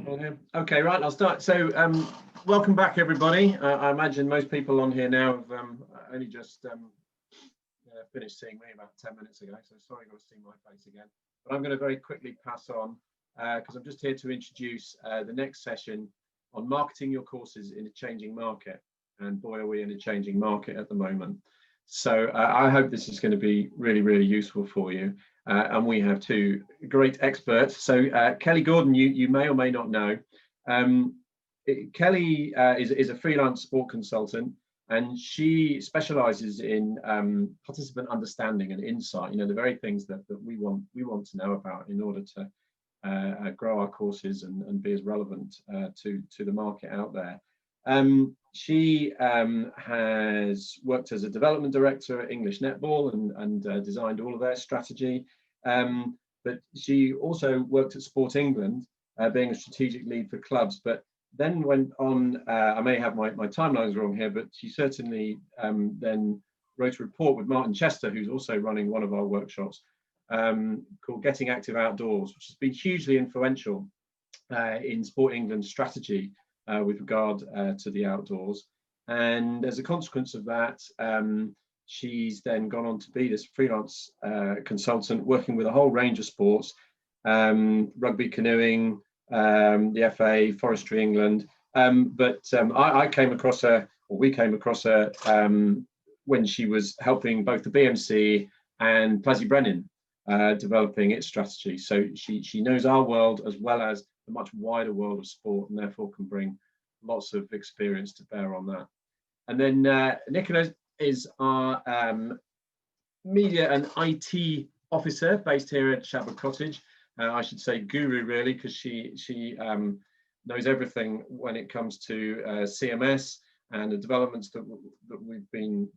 Okay, right, I'll start. So welcome back, everybody. I imagine most people on here now have only just finished seeing me about 10 minutes ago, so sorry you've got to see my face again. But I'm going to very quickly pass on because I'm just here to introduce the next session on marketing your courses in a changing market. And boy, are we in a changing market at the moment. So I hope this is going to be really, really useful for you. And we have two great experts. So Kelly Gordon, you may or may not know. Kelly is a freelance sport consultant, and she specialises in participant understanding and insight. You know, the very things that we want to know about in order to grow our courses and be as relevant to the market out there. She has worked as a development director at English Netball and designed all of their strategy. But she also worked at Sport England, being a strategic lead for clubs, but then went on, I may have my timelines wrong here, but she certainly then wrote a report with Martin Chester, who's also running one of our workshops, called Getting Active Outdoors, which has been hugely influential in Sport England's strategy with regard to the outdoors. And as a consequence of that, she's then gone on to be this freelance consultant working with a whole range of sports, rugby, canoeing, the FA, Forestry England. I came across her, or we came across her when she was helping both the BMC and Plasy Brennan developing its strategy. So she knows our world as well as the much wider world of sport, and therefore can bring lots of experience to bear on that. And then Nicola is our media and IT officer based here at Shatwood Cottage. I should say guru, really, because she knows everything when it comes to CMS and the developments that we've been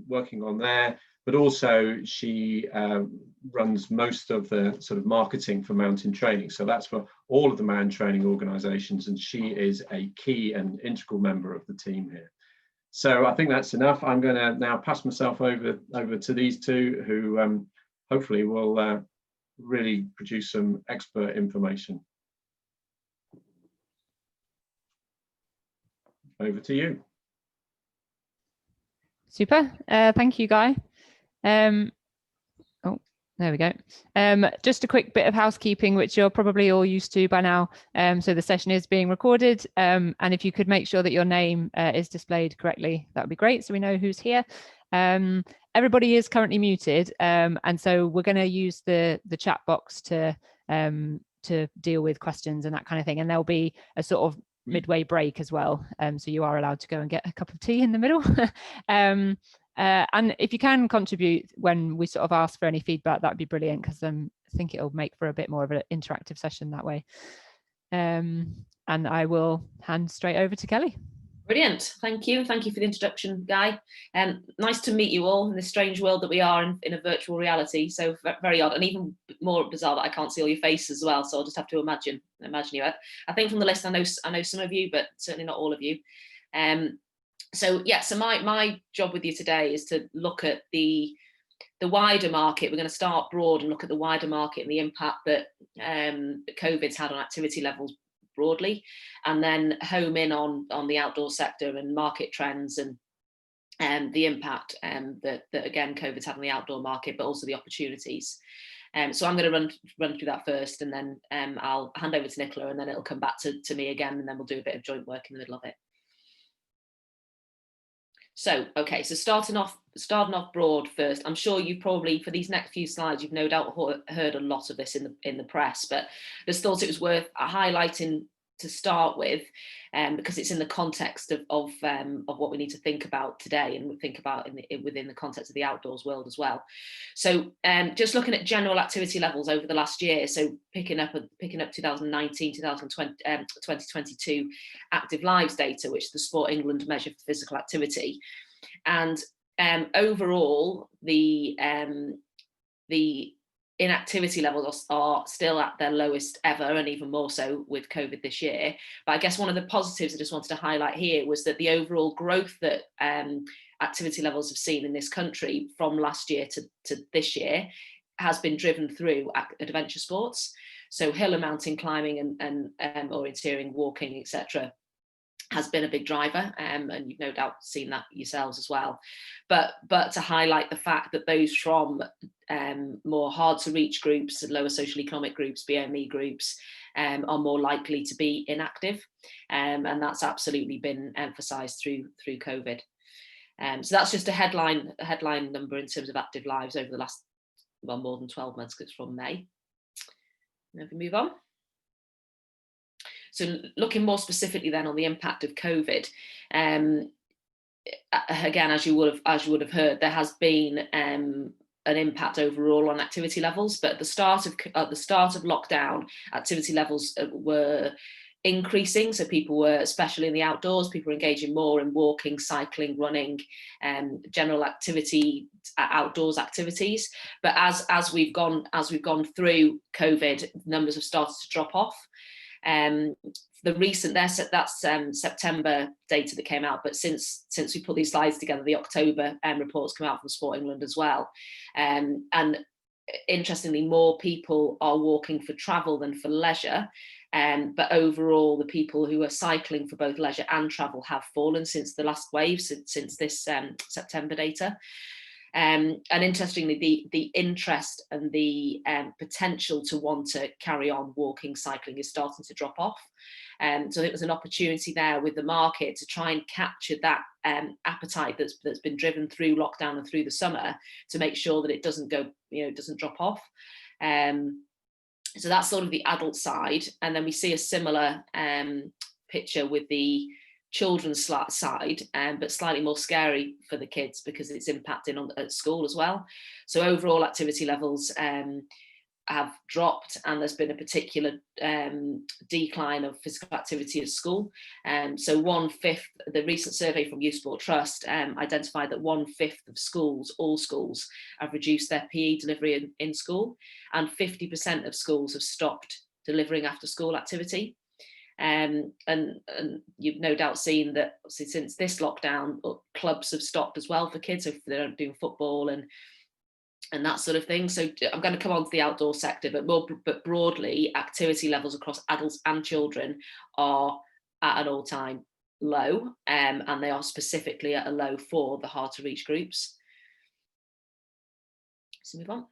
working on there. But also she runs most of the sort of marketing for mountain training. So that's for all of the man training organisations, and she is a key and integral member of the team here. So I think that's enough. I'm going to now pass myself over to these two, who hopefully will really produce some expert information. Over to you. Super. Thank you, Guy. Oh, there we go. Just a quick bit of housekeeping, which you're probably all used to by now. So the session is being recorded, and if you could make sure that your name is displayed correctly, that would be great, so we know who's here. Everybody is currently muted, and so we're going to use the chat box to deal with questions and that kind of thing, and there'll be a sort of midway break as well, so you are allowed to go and get a cup of tea in the middle. And if you can contribute when we sort of ask for any feedback, that'd be brilliant, because I think it'll make for a bit more of an interactive session that way. And I will hand straight over to Kelly. Brilliant, thank you. Thank you for the introduction, Guy. Nice to meet you all in this strange world that we are in a virtual reality. So very odd, and even more bizarre that I can't see all your faces as well. So I'll just have to imagine you. I think from the list, I know some of you, but certainly not all of you. So my job with you today is to look at the wider market. We're going to start broad and look at the wider market and the impact that COVID's had on activity levels broadly, and then home in on the outdoor sector and market trends and the impact that again COVID's had on the outdoor market, but also the opportunities. So I'm going to run through that first, and then I'll hand over to Nicola, and then it'll come back to me again, and then we'll do a bit of joint work in the middle of it. So, okay, so starting off broad first. I'm sure you've probably, for these next few slides, you've no doubt heard a lot of this in the press, but just thought it was worth highlighting to start with, because it's in the context of what we need to think about today, and we think about within the context of the outdoors world as well. So just looking at general activity levels over the last year, so picking up 2019, 2020, 2022 active lives data, which the Sport England measure for physical activity, and overall the inactivity levels are still at their lowest ever, and even more so with COVID this year. But I guess one of the positives I just wanted to highlight here was that the overall growth that activity levels have seen in this country from last year to this year has been driven through adventure sports. So hill and mountain climbing and orienteering, walking, etc. has been a big driver, and you've no doubt seen that yourselves as well. But to highlight the fact that those from more hard to reach groups, lower social economic groups, BME groups, are more likely to be inactive, and that's absolutely been emphasised through COVID. So that's just a headline number in terms of active lives over the last, well, more than 12 months, because it's from May. And if we move on. So looking more specifically then on the impact of COVID, again, as you would have heard, there has been an impact overall on activity levels. But at the start of lockdown, activity levels were increasing. So people were, especially in the outdoors, people were engaging more in walking, cycling, running, general activity, outdoors activities. But as we've gone through COVID, numbers have started to drop off. The recent, that's September data that came out, but since we put these slides together, the October reports come out from Sport England as well. And interestingly, more people are walking for travel than for leisure. But overall, the people who are cycling for both leisure and travel have fallen since the last wave, since this September data. And interestingly, the interest and the potential to want to carry on walking, cycling is starting to drop off. So I think there's an opportunity there with the market to try and capture that appetite that's been driven through lockdown and through the summer, to make sure that it doesn't go, doesn't drop off. So that's sort of the adult side. And then we see a similar picture with the children's side, but slightly more scary for the kids because it's impacting at school as well. So overall activity levels have dropped, and there's been a particular decline of physical activity at school. So 1/5, the recent survey from Youth Sport Trust identified that 1/5 of schools, all schools, have reduced their PE delivery in school, and 50% of schools have stopped delivering after school activity. And you've no doubt seen that since this lockdown, clubs have stopped as well for kids if they're doing football and that sort of thing. So I'm going to come on to the outdoor sector, but broadly, activity levels across adults and children are at an all-time low, and they are specifically at a low for the hard to reach groups. So move on.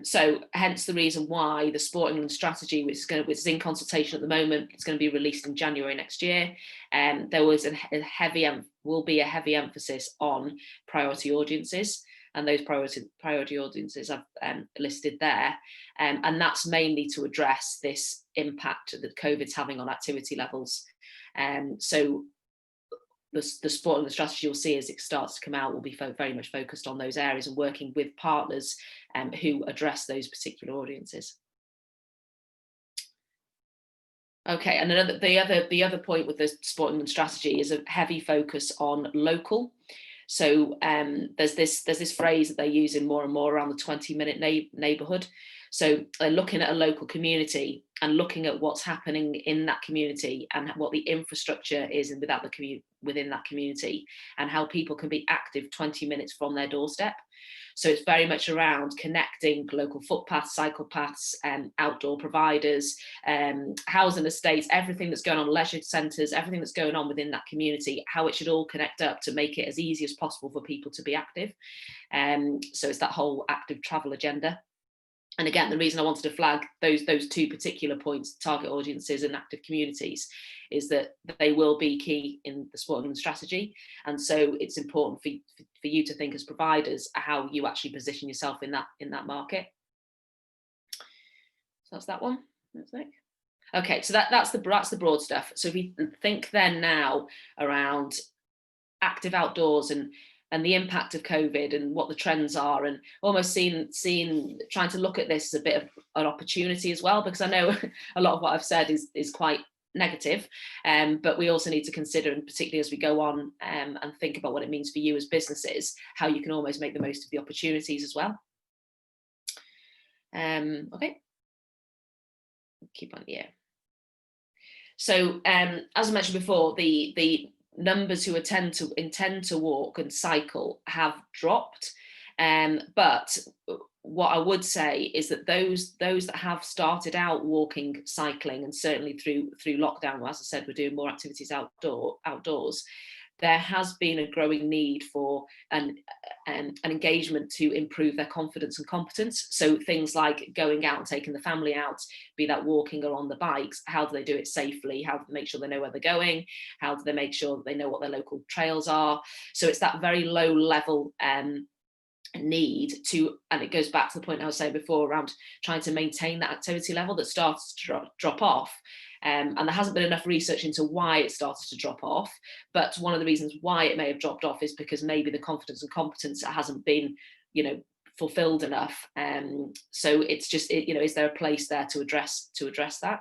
So hence the reason why the Sport England strategy, which is in consultation at the moment, it's going to be released in January next year. There was will be a heavy emphasis on priority audiences, and those priority audiences I've listed there, and that's mainly to address this impact that COVID's having on activity levels. So the Sport and the strategy you'll see as it starts to come out will be very much focused on those areas and working with partners who address those particular audiences. Okay, and the other point with the Sport and strategy is a heavy focus on local. So there's this phrase that they're using more and more around the 20-minute neighbourhood. So they're looking at a local community and looking at what's happening in that community and what the infrastructure is within that community, and how people can be active 20 minutes from their doorstep. So it's very much around connecting local footpaths, cycle paths, outdoor providers, housing estates, everything that's going on, leisure centres, everything that's going on within that community, how it should all connect up to make it as easy as possible for people to be active. So it's that whole active travel agenda. And again, the reason I wanted to flag those two particular points, target audiences and active communities, is that they will be key in the Sport England strategy. And so it's important for you to think as providers how you actually position yourself in that market. So that's that one. That's it. Okay, so that's the broad stuff. So if we think then now around active outdoors and the impact of COVID and what the trends are, and almost trying to look at this as a bit of an opportunity as well, because I know a lot of what I've said is quite negative, but we also need to consider, and particularly as we go on and think about what it means for you as businesses, how you can almost make the most of the opportunities as well. Okay, keep on here. So as I mentioned before, the numbers who intend to walk and cycle have dropped, But what I would say is that those that have started out walking, cycling, and certainly through lockdown, as I said, we're doing more activities outdoors. There has been a growing need for an engagement to improve their confidence and competence. So things like going out and taking the family out, be that walking or on the bikes, how do they do it safely? How do they make sure they know where they're going? How do they make sure that they know what their local trails are? So it's that very low level need to, and it goes back to the point I was saying before around trying to maintain that activity level that starts to drop off. And there hasn't been enough research into why it started to drop off, but one of the reasons why it may have dropped off is because maybe the confidence and competence hasn't been, fulfilled enough. So it's just, is there a place there to address that?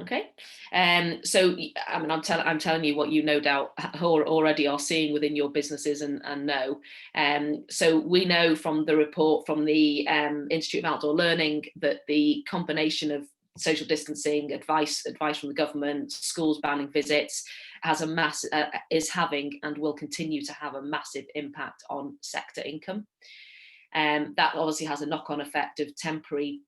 Okay, so I mean, I'm telling you what you no doubt already are seeing within your businesses and know. So we know from the report from the Institute of Outdoor Learning that the combination of social distancing, advice from the government, schools banning visits, has a is having and will continue to have a massive impact on sector income. That obviously has a knock-on effect of temporary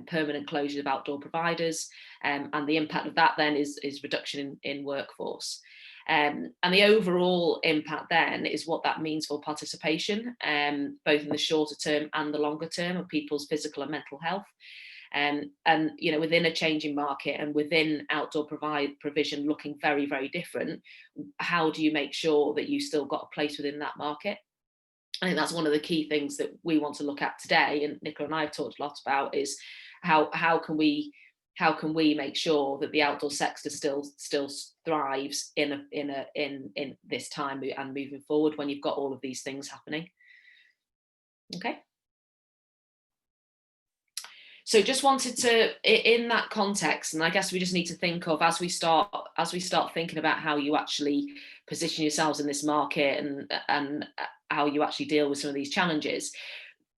permanent closure of outdoor providers, and the impact of that then is reduction in workforce. And the overall impact then is what that means for participation, both in the shorter term and the longer term of people's physical and mental health. And within a changing market and within outdoor provision looking very, very different, how do you make sure that you still got a place within that market? I think that's one of the key things that we want to look at today, and Nicola and I have talked a lot about, is how can we make sure that the outdoor sector still thrives in this time and moving forward when you've got all of these things happening. Okay. So just wanted to, in that context, and I guess we just need to think of, as we start thinking about how you actually position yourselves in this market and how you actually deal with some of these challenges,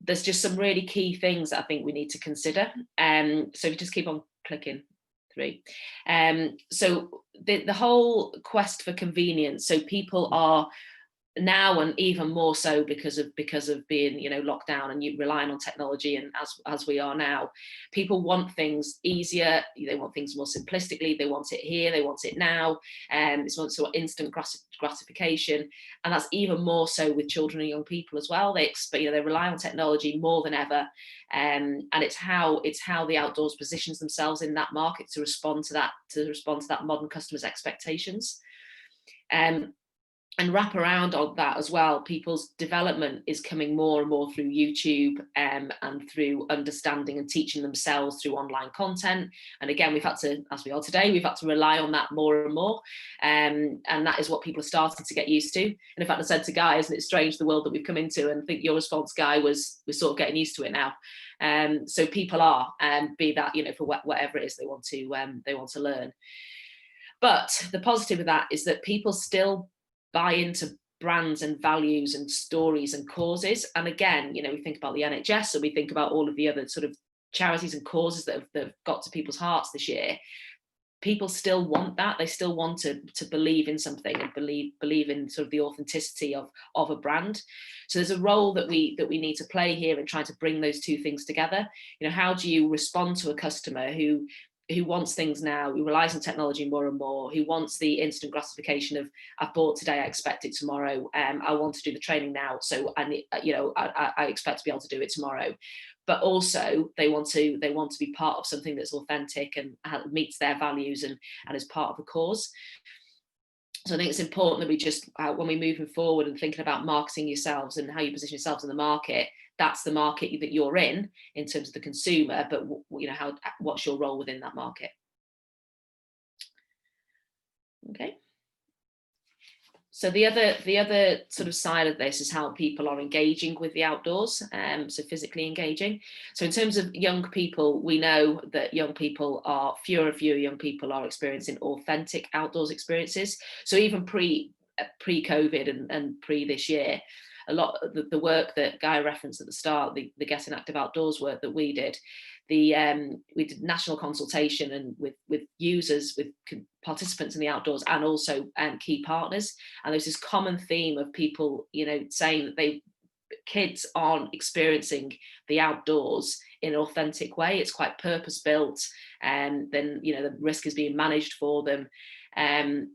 there's just some really key things that I think we need to consider. So if you just keep on clicking through. So the whole quest for convenience, so people are now, and even more so because of being locked down and you relying on technology, and as we are now, people want things easier, they want things more simplistically, they want it here, they want it now, and it's sort of instant gratification. And that's even more so with children and young people as well. They rely on technology more than ever, and it's how the outdoors positions themselves in that market to respond to that modern customer's expectations. And wrap around on that as well, people's development is coming more and more through YouTube, and through understanding and teaching themselves through online content. And again, we've had to, as we are today, we've had to rely on that more and more. And that is what people are starting to get used to. And in fact, I said to Guy, isn't it strange the world that we've come into? And I think your response, Guy, was we're sort of getting used to it now. So people are, be that, for whatever it is they want to learn. But the positive of that is that people still buy into brands and values and stories and causes. And again, we think about the NHS, and we think about all of the other sort of charities and causes that have got to people's hearts this year. People still want that. They still want to believe in something and believe in sort of the authenticity of a brand. So there's a role that we need to play here in trying to bring those two things together. How do you respond to a customer who wants things now, who relies on technology more and more, who wants the instant gratification of, I've bought today, I expect it tomorrow, I want to do the training now, so I expect to be able to do it tomorrow. But also they want to be part of something that's authentic and meets their values and is part of a cause. So I think it's important that we just, when we're moving forward and thinking about marketing yourselves and how you position yourselves in the market, that's the market that you're in terms of the consumer, but what's your role within that market? Okay. So the other sort of side of this is how people are engaging with the outdoors, so physically engaging. So in terms of young people, we know that fewer and fewer young people are experiencing authentic outdoors experiences. So even pre-COVID and pre this year, a lot of the work that Guy referenced at the start, the Getting Active Outdoors work that we did, we did national consultation and with users, with participants in the outdoors, and also key partners. And there's this common theme of people, you know, saying that kids aren't experiencing the outdoors in an authentic way. It's quite purpose built, and then, you know, the risk is being managed for them. And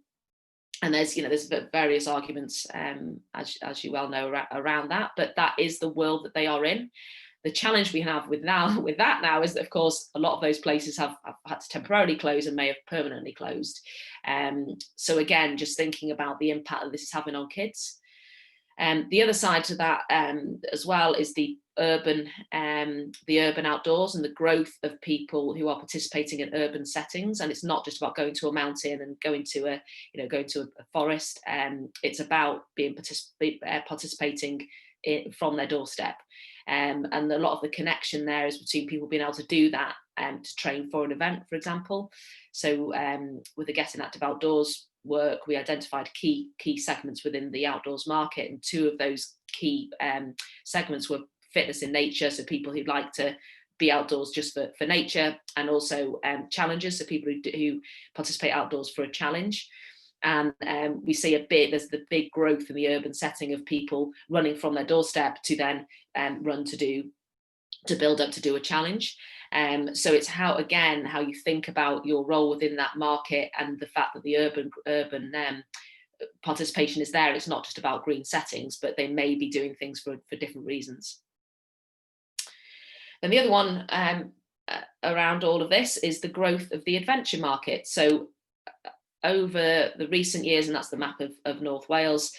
there's, you know, there's various arguments, as you well know, around that, but that is the world that they are in. The challenge we have with that now is that, of course, a lot of those places have had to temporarily close and may have permanently closed. So again, just thinking about the impact that this is having on kids. The other side to that as well is the urban outdoors and the growth of people who are participating in urban settings. And it's not just about going to a mountain and going to a forest. It's about being participating from their doorstep. And a lot of the connection there is between people being able to do that to train for an event, for example. So with the Getting Active Outdoors work, we identified key segments within the outdoors market, and two of those key segments were fitness in nature, so people who'd like to be outdoors just for nature, and also challenges, so people who participate outdoors for a challenge. And we see there's the big growth in the urban setting of people running from their doorstep to then run to build up to do a challenge. So it's how you think about your role within that market, and the fact that the urban participation is there. It's not just about green settings, but they may be doing things for different reasons. And the other one around all of this is the growth of the adventure market. So over the recent years, and that's the map of North Wales,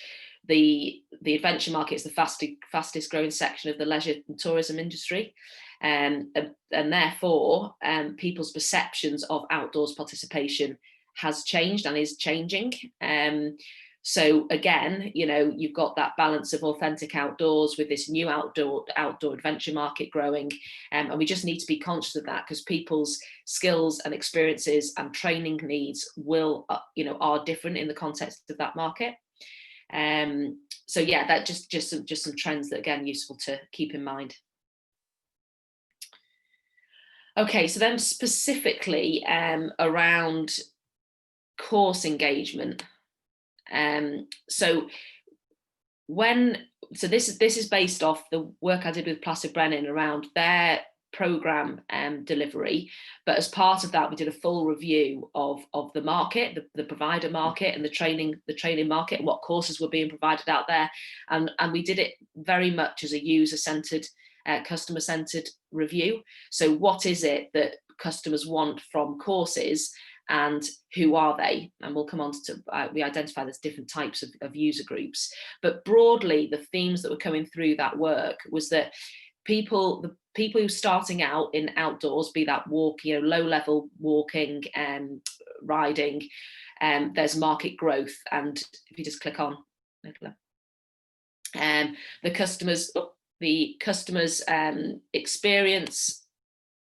the adventure market is the fastest growing section of the leisure and tourism industry, and therefore people's perceptions of outdoors participation has changed and is changing. So again, you know, you've got that balance of authentic outdoors with this new outdoor adventure market growing, and we just need to be conscious of that, because people's skills and experiences and training needs are different in the context of that market. So yeah, that just some trends that, again, useful to keep in mind. Okay, so then specifically around course engagement. So this is based off the work I did with Placid Brennan around their program delivery, but as part of that we did a full review of the market, the provider market, and the training market, and what courses were being provided out there, and we did it very much as a user-centered, customer-centered review. So what is it that customers want from courses, and who are they? And we'll come on to we identify there's different types of user groups, but broadly the themes that were coming through that work was that the people who are starting out in outdoors, be that walking, low level walking and riding, there's market growth. And if you just click on the customers experience,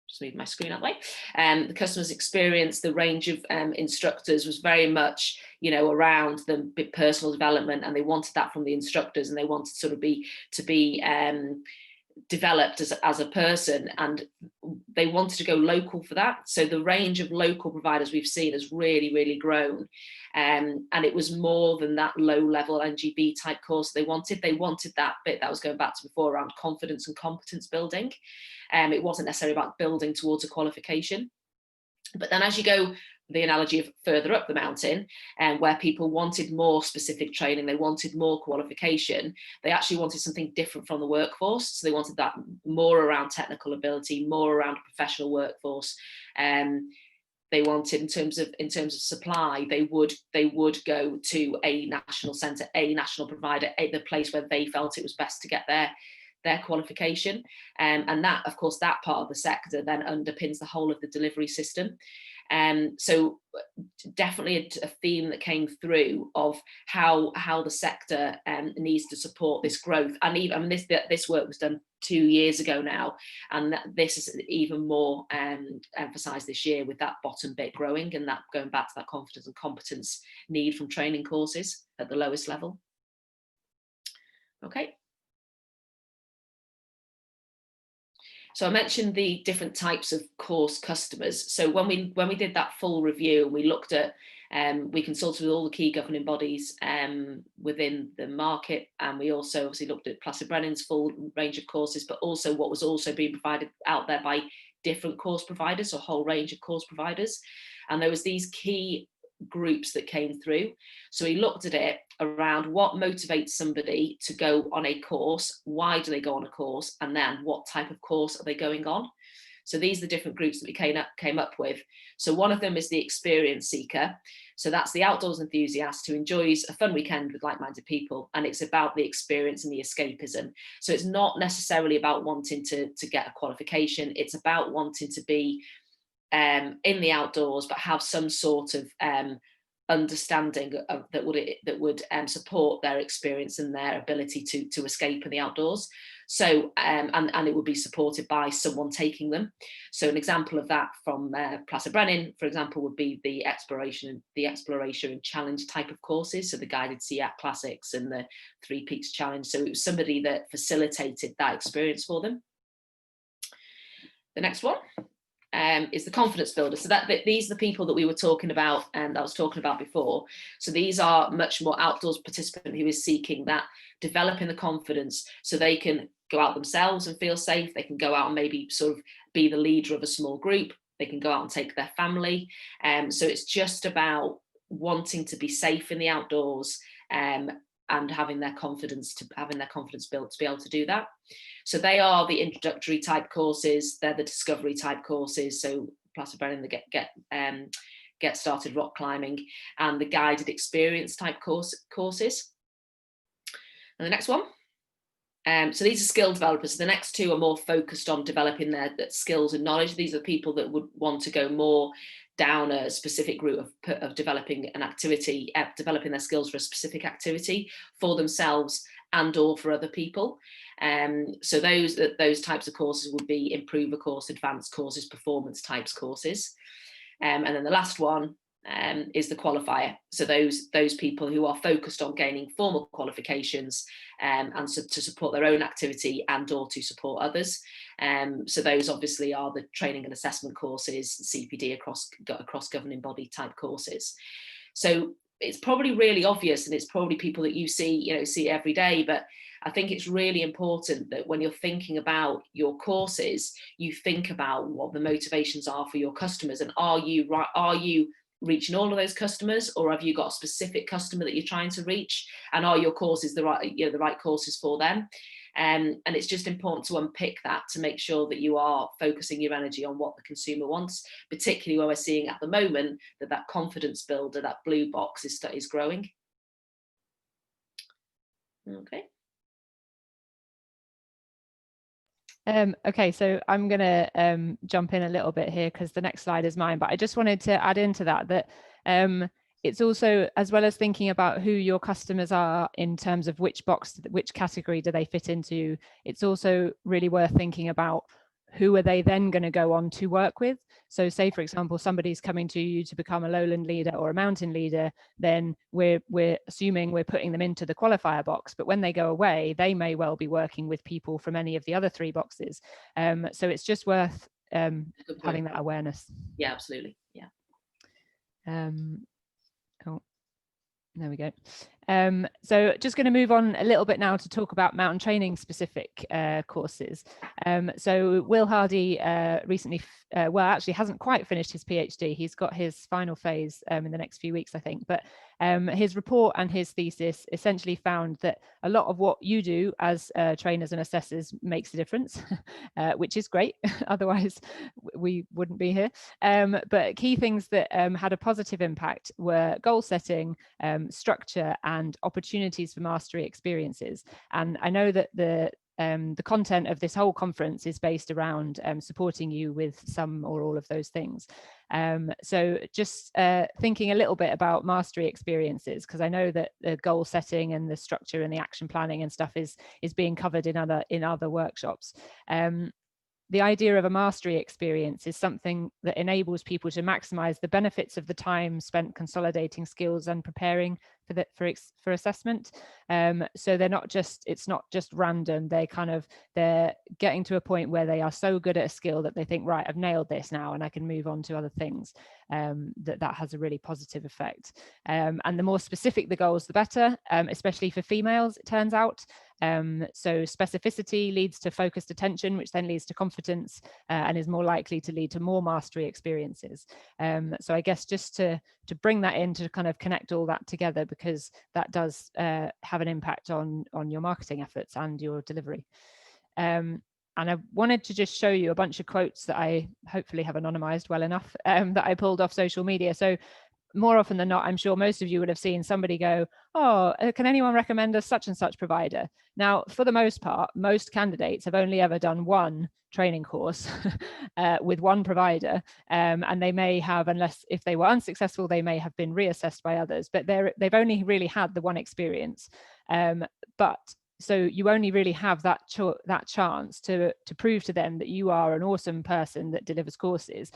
just move my screen that way. The customers experience, the range of instructors was very much, around the personal development, and they wanted that from the instructors, and they wanted to be developed as a person, and they wanted to go local for that. So the range of local providers we've seen has really, really grown, and it was more than that low level NGB type course they wanted. They wanted that bit that I was going back to before around confidence and competence building. It wasn't necessarily about building towards a qualification. But then as you go, the analogy of further up the mountain, where people wanted more specific training, they wanted more qualification, they actually wanted something different from the workforce. So they wanted that more around technical ability, more around a professional workforce. They wanted, in terms of supply, they would go to a national centre, a national provider, the place where they felt it was best to get their qualification. And that, of course, that part of the sector then underpins the whole of the delivery system. So definitely a theme that came through of how the sector needs to support this growth. And even this work was done 2 years ago now, and this is even more emphasised this year with that bottom bit growing, and that going back to that confidence and competence need from training courses at the lowest level. Okay. So I mentioned the different types of course customers. So when we did that full review, we looked at, we consulted with all the key governing bodies within the market, and we also obviously looked at Placid Brennan's full range of courses, but also what was also being provided out there by different course providers, so a whole range of course providers. And there was these key groups that came through. So we looked at it around what motivates somebody to go on a course, why do they go on a course, and then what type of course are they going on. So these are the different groups that we came up with. So one of them is the experience seeker. So that's the outdoors enthusiast who enjoys a fun weekend with like-minded people, and it's about the experience and the escapism. So it's not necessarily about wanting to get a qualification, it's about wanting to be in the outdoors, but have some sort of understanding of, that would support their experience and their ability to escape in the outdoors. So and it would be supported by someone taking them. So an example of that from Placid Brennan, for example, would be the exploration and challenge type of courses. So the guided SEAT classics and the 3 Peaks challenge. So it was somebody that facilitated that experience for them. The next one is the confidence builder. So these are the people that we were talking about and I was talking about before. So these are much more outdoors participant who is seeking that, developing the confidence so they can go out themselves and feel safe. They can go out and maybe sort of be the leader of a small group. They can go out and take their family. So it's just about wanting to be safe in the outdoors and having their confidence built to be able to do that. So they are the introductory type courses, they're the discovery type courses. So Placid Brennan, the get started rock climbing, and the guided experience type courses. And the next one. So these are skill developers. The next 2 are more focused on developing their skills and knowledge. These are people that would want to go more down a specific route of developing an activity, developing their skills for a specific activity for themselves and or for other people. So those types of courses would be improver course, advanced courses, performance types courses. And then the last one is the qualifier. So those people who are focused on gaining formal qualifications and so to support their own activity and or to support others. So those obviously are the training and assessment courses, CPD across governing body type courses. So it's probably really obvious, and it's probably people that you see every day, but I think it's really important that when you're thinking about your courses, you think about what the motivations are for your customers, and are you reaching all of those customers, or have you got a specific customer that you're trying to reach, and are your courses the right courses for them? And it's just important to unpick that to make sure that you are focusing your energy on what the consumer wants, particularly where we're seeing at the moment that confidence builder, that blue box is growing. Okay. Okay, so I'm going to jump in a little bit here because the next slide is mine, but I just wanted to add into that it's also, as well as thinking about who your customers are in terms of which box, which category do they fit into, it's also really worth thinking about who are they then going to go on to work with. So say, for example, somebody's coming to you to become a lowland leader or a mountain leader, then we're assuming we're putting them into the qualifier box, but when they go away, they may well be working with people from any of the other 3 boxes. So it's just worth having that awareness. Yeah, absolutely. Yeah. Oh, there we go. So just going to move on a little bit now to talk about mountain training specific courses. So Will Hardy recently, well, actually hasn't quite finished his PhD. He's got his final phase in the next few weeks, I think. But his report and his thesis essentially found that a lot of what you do as trainers and assessors makes a difference, which is great. Otherwise, we wouldn't be here. But key things that had a positive impact were goal setting, structure, and opportunities for mastery experiences. And I know that the content of this whole conference is based around supporting you with some or all of those things. So just thinking a little bit about mastery experiences, because I know that the goal setting and the structure and the action planning and stuff is being covered in other workshops. the idea of a mastery experience is something that enables people to maximize the benefits of the time spent consolidating skills and preparing for assessment. So it's not just random. They're getting to a point where they are so good at a skill that they think, right, I've nailed this now and I can move on to other things. That has a really positive effect. And the more specific the goals, the better, especially for females, it turns out. So specificity leads to focused attention, which then leads to confidence and is more likely to lead to more mastery experiences. So I guess just to bring that in, to kind of connect all that together, because that does have an impact on your marketing efforts and your delivery. And I wanted to just show you a bunch of quotes that I hopefully have anonymized well enough, that I pulled off social media. So more often than not, I'm sure most of you would have seen somebody go, oh, can anyone recommend a such and such provider? Now, for the most part, most candidates have only ever done one training course with one provider, and they may have, if they were unsuccessful, they may have been reassessed by others, but they've only really had the one experience. So you only really have that chance to prove to them that you are an awesome person that delivers courses.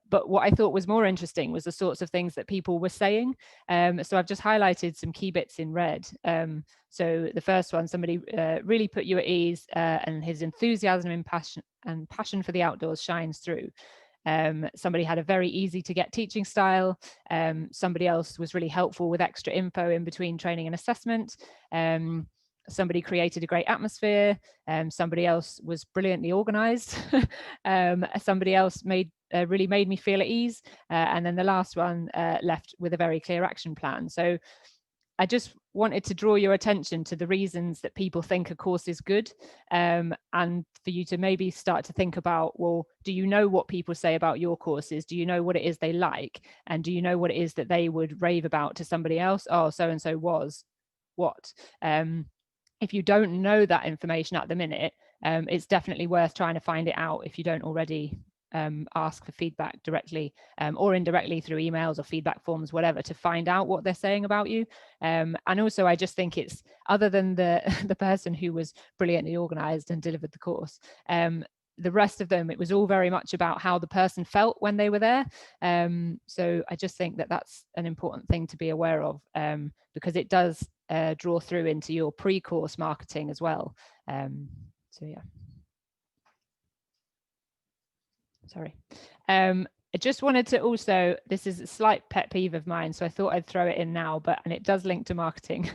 But what I thought was more interesting was the sorts of things that people were saying. So I've just highlighted some key bits in red. So the first one, somebody really put you at ease, and his enthusiasm and passion for the outdoors shines through. Somebody had a very easy to get teaching style. Somebody else was really helpful with extra info in between training and assessment. Somebody created a great atmosphere. Somebody else was brilliantly organized. Somebody else really made me feel at ease. And then the last one left with a very clear action plan. So I just wanted to draw your attention to the reasons that people think a course is good, and for you to maybe start to think about, well, do you know what people say about your courses? Do you know what it is they like? And do you know what it is that they would rave about to somebody else? Oh, so-and-so was what? If you don't know that information at the minute, it's definitely worth trying to find it out if you don't already ask for feedback directly or indirectly through emails or feedback forms, whatever, to find out what they're saying about you. And also, I just think it's, other than the person who was brilliantly organized and delivered the course, the rest of them, it was all very much about how the person felt when they were there. So I just think that that's an important thing to be aware of, because it does draw through into your pre-course marketing as well. So yeah. Sorry. I just wanted to also, this is a slight pet peeve of mine, so I thought I'd throw it in now, and it does link to marketing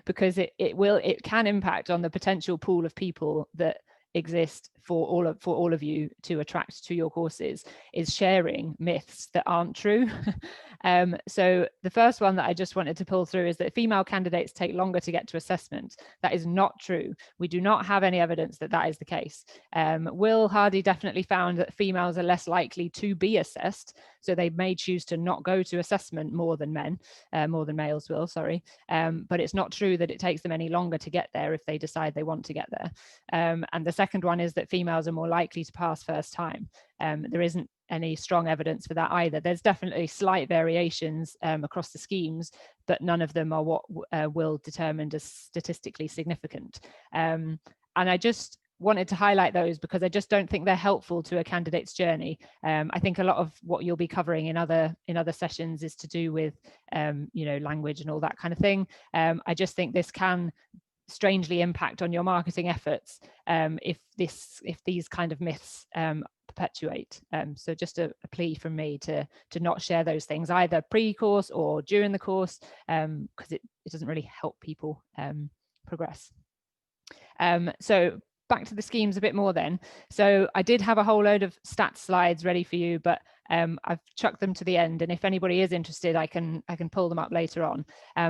because it can impact on the potential pool of people that exist for all of you to attract to your courses, is sharing myths that aren't true. So the first one that I just wanted to pull through is that female candidates take longer to get to assessment. That is not true. We do not have any evidence that that is the case. Will Hardy definitely found that females are less likely to be assessed, so they may choose to not go to assessment more than males will, sorry. But it's not true that it takes them any longer to get there if they decide they want to get there. And the second one is that females are more likely to pass first time. There isn't any strong evidence for that either. There's definitely slight variations across the schemes, but none of them are what Will determined as statistically significant. And I just wanted to highlight those because I just don't think they're helpful to a candidate's journey. I think a lot of what you'll be covering in other sessions is to do with language and all that kind of thing. I just think this can strangely impact on your marketing efforts if these kind of myths perpetuate. So just a plea from me to not share those things either pre-course or during the course, because it doesn't really help people progress. So back to the schemes a bit more then. So I did have a whole load of stats slides ready for you, but I've chucked them to the end, and if anybody is interested, I can pull them up later on.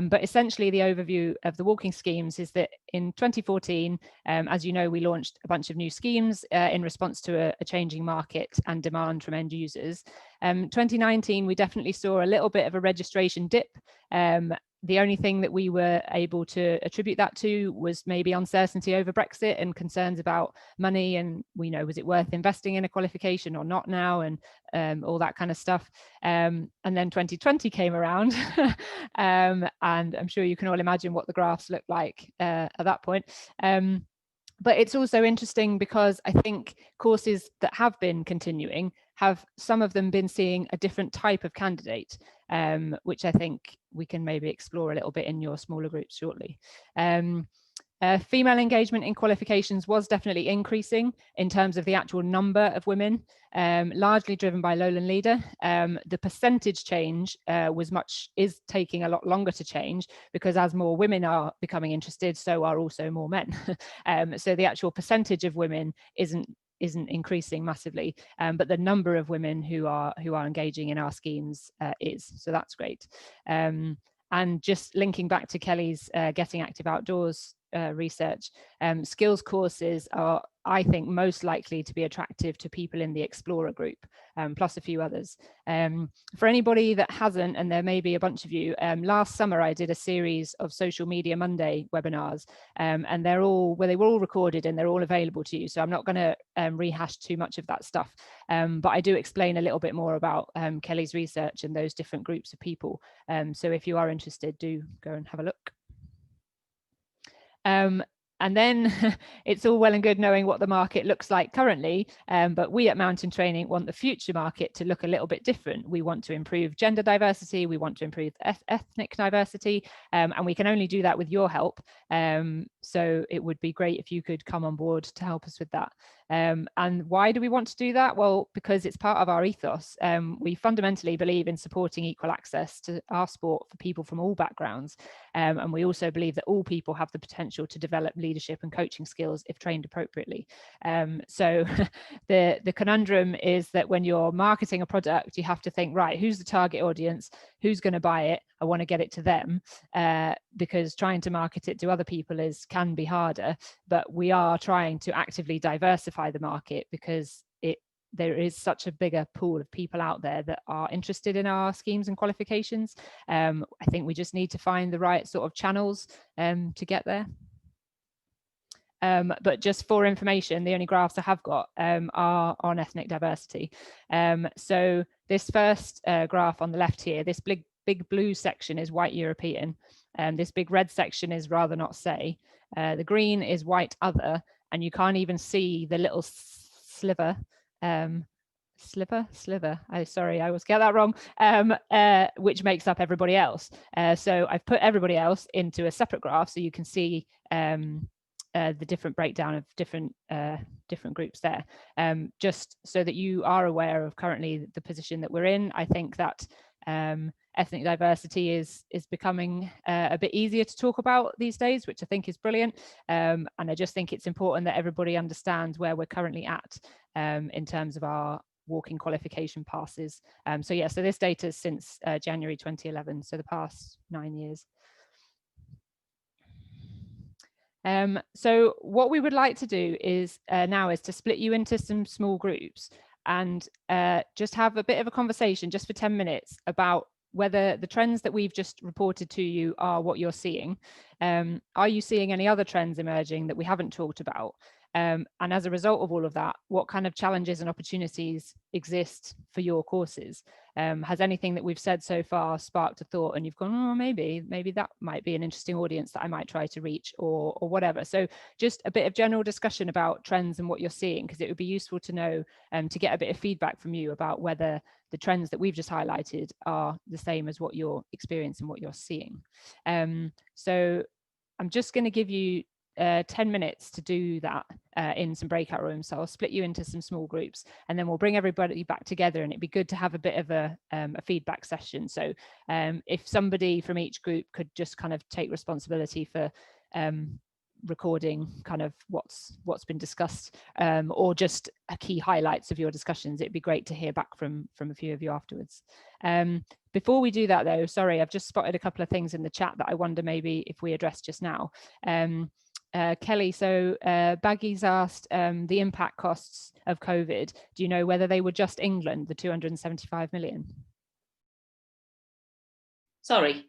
But essentially the overview of the walking schemes is that in 2014, as you know, we launched a bunch of new schemes in response to a changing market and demand from end users. 2019, we definitely saw a little bit of a registration dip. The only thing that we were able to attribute that to was maybe uncertainty over Brexit and concerns about money, and was it worth investing in a qualification or not now, and all that kind of stuff. And then 2020 came around, and I'm sure you can all imagine what the graphs looked like at that point. But it's also interesting because I think courses that have been continuing have some of them been seeing a different type of candidate, which I think we can maybe explore a little bit in your smaller groups shortly. Female engagement in qualifications was definitely increasing in terms of the actual number of women, largely driven by Lowland Leader. The percentage change is taking a lot longer to change, because as more women are becoming interested, so are also more men. So the actual percentage of women isn't increasing massively, but the number of women who are engaging in our schemes is. So that's great. And just linking back to Kelly's Getting Active Outdoors research, skills courses are, I think, most likely to be attractive to people in the Explorer group, plus a few others. For anybody that hasn't, and there may be a bunch of you, last summer I did a series of Social Media Monday webinars, and they were all recorded and they're all available to you. So I'm not going to rehash too much of that stuff, but I do explain a little bit more about Kelly's research and those different groups of people. So if you are interested, do go and have a look. And then it's all well and good knowing what the market looks like currently, but we at Mountain Training want the future market to look a little bit different. We want to improve gender diversity, we want to improve ethnic diversity, and we can only do that with your help. So it would be great if you could come on board to help us with that. And why do we want to do that? Well, because it's part of our ethos. We fundamentally believe in supporting equal access to our sport for people from all backgrounds. And we also believe that all people have the potential to develop leadership and coaching skills if trained appropriately. So the conundrum is that when you're marketing a product, you have to think, right, who's the target audience? Who's going to buy it? I want to get it to them, because trying to market it to other people can be harder. But we are trying to actively diversify the market, because there is such a bigger pool of people out there that are interested in our schemes and qualifications. I think we just need to find the right sort of channels to get there. But just for information, the only graphs I have got are on ethnic diversity. So this first graph on the left here, this big blue section is white European, and this big red section is rather not say. The green is white other, and you can't even see the little sliver. Sorry, I always get that wrong, which makes up everybody else. So I've put everybody else into a separate graph so you can see the different breakdown of different groups there, just so that you are aware of currently the position that we're in. I think that ethnic diversity is becoming a bit easier to talk about these days, which I think is brilliant. And I just think it's important that everybody understands where we're currently at in terms of our walking qualification passes. So yeah, so this data is since January 2011, so the past 9 years. So what we would like to do is now is to split you into some small groups and just have a bit of a conversation just for 10 minutes about whether the trends that we've just reported to you are what you're seeing. Are you seeing any other trends emerging that we haven't talked about? And as a result of all of that, what kind of challenges and opportunities exist for your courses? Has anything that we've said so far sparked a thought and you've gone, oh, maybe that might be an interesting audience that I might try to reach, or whatever? So just a bit of general discussion about trends and what you're seeing, because it would be useful to know, to get a bit of feedback from you about whether the trends that we've just highlighted are the same as what you're experiencing, what you're seeing. So I'm just going to give you 10 minutes to do that in some breakout rooms. So I'll split you into some small groups and then we'll bring everybody back together, and it'd be good to have a bit of a feedback session. So if somebody from each group could just kind of take responsibility for recording kind of what's been discussed, or just key highlights of your discussions, it'd be great to hear back from a few of you afterwards. Before we do that though, sorry, I've just spotted a couple of things in the chat that I wonder maybe if we address just now. Kelly, so Baggy's asked the impact costs of COVID. Do you know whether they were just England, the 275 million? Sorry,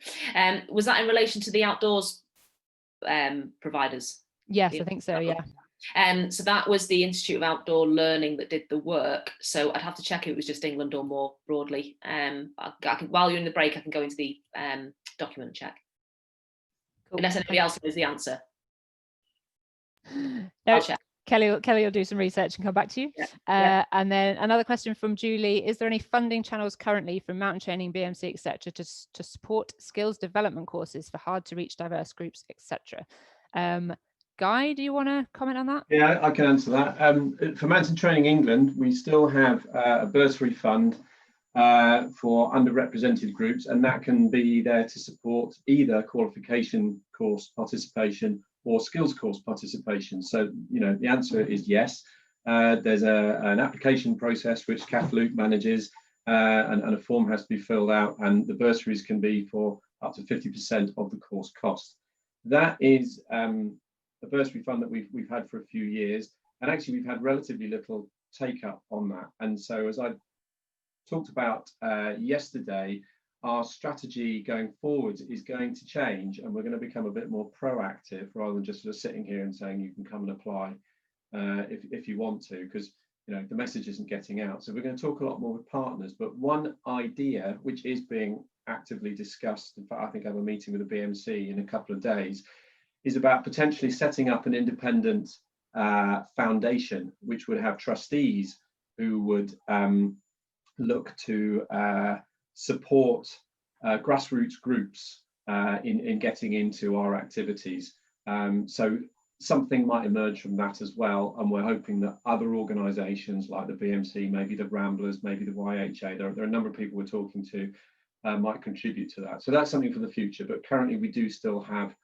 was that in relation to the outdoors providers? Yes, I think so, yeah. So that was the Institute of Outdoor Learning that did the work. So I'd have to check if it was just England or more broadly. I can, while you're in the break, I can go into the document and check. Cool. Unless anybody else knows the answer. No, I'll check. Kelly will do some research and come back to you. Yeah. And then another question from Julie: is there any funding channels currently from mountain training, BMC, etc., to support skills development courses for hard to reach diverse groups, etc.? Guy, do you want to comment on that? Yeah, I can answer that. For Mountain Training England, we still have a bursary fund for underrepresented groups, and that can be there to support either qualification course participation or skills course participation. So, the answer is yes. There's an application process which Kath Luke manages, and a form has to be filled out, and the bursaries can be for up to 50% of the course cost. That is a bursary fund that we've had for a few years, and actually we've had relatively little take up on that. And so, as I talked about yesterday, our strategy going forward is going to change, and we're going to become a bit more proactive rather than just sort of sitting here and saying you can come and apply if you want to, because the message isn't getting out. So we're going to talk a lot more with partners. But one idea which is being actively discussed, in fact I think I have a meeting with the BMC in a couple of days, is about potentially setting up an independent foundation which would have trustees who would look to support grassroots groups in getting into our activities. So something might emerge from that as well, and we're hoping that other organisations like the BMC, maybe the Ramblers, maybe the YHA, there are a number of people we're talking to, might contribute to that. So that's something for the future, but currently we do still have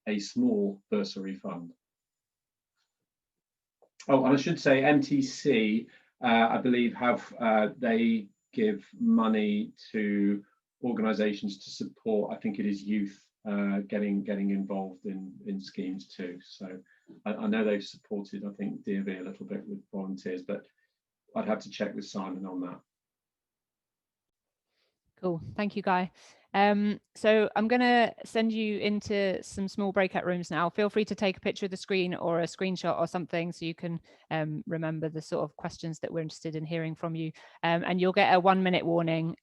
a small bursary fund. Oh, and I should say MTC, I believe, they give money to organisations to support, I think it is youth, getting involved in schemes too. So I know they've supported, I think, DV a little bit with volunteers, but I'd have to check with Simon on that. Cool, thank you, Guy. So I'm going to send you into some small breakout rooms now. Feel free to take a picture of the screen or a screenshot or something so you can remember the sort of questions that we're interested in hearing from you. And you'll get a 1-minute warning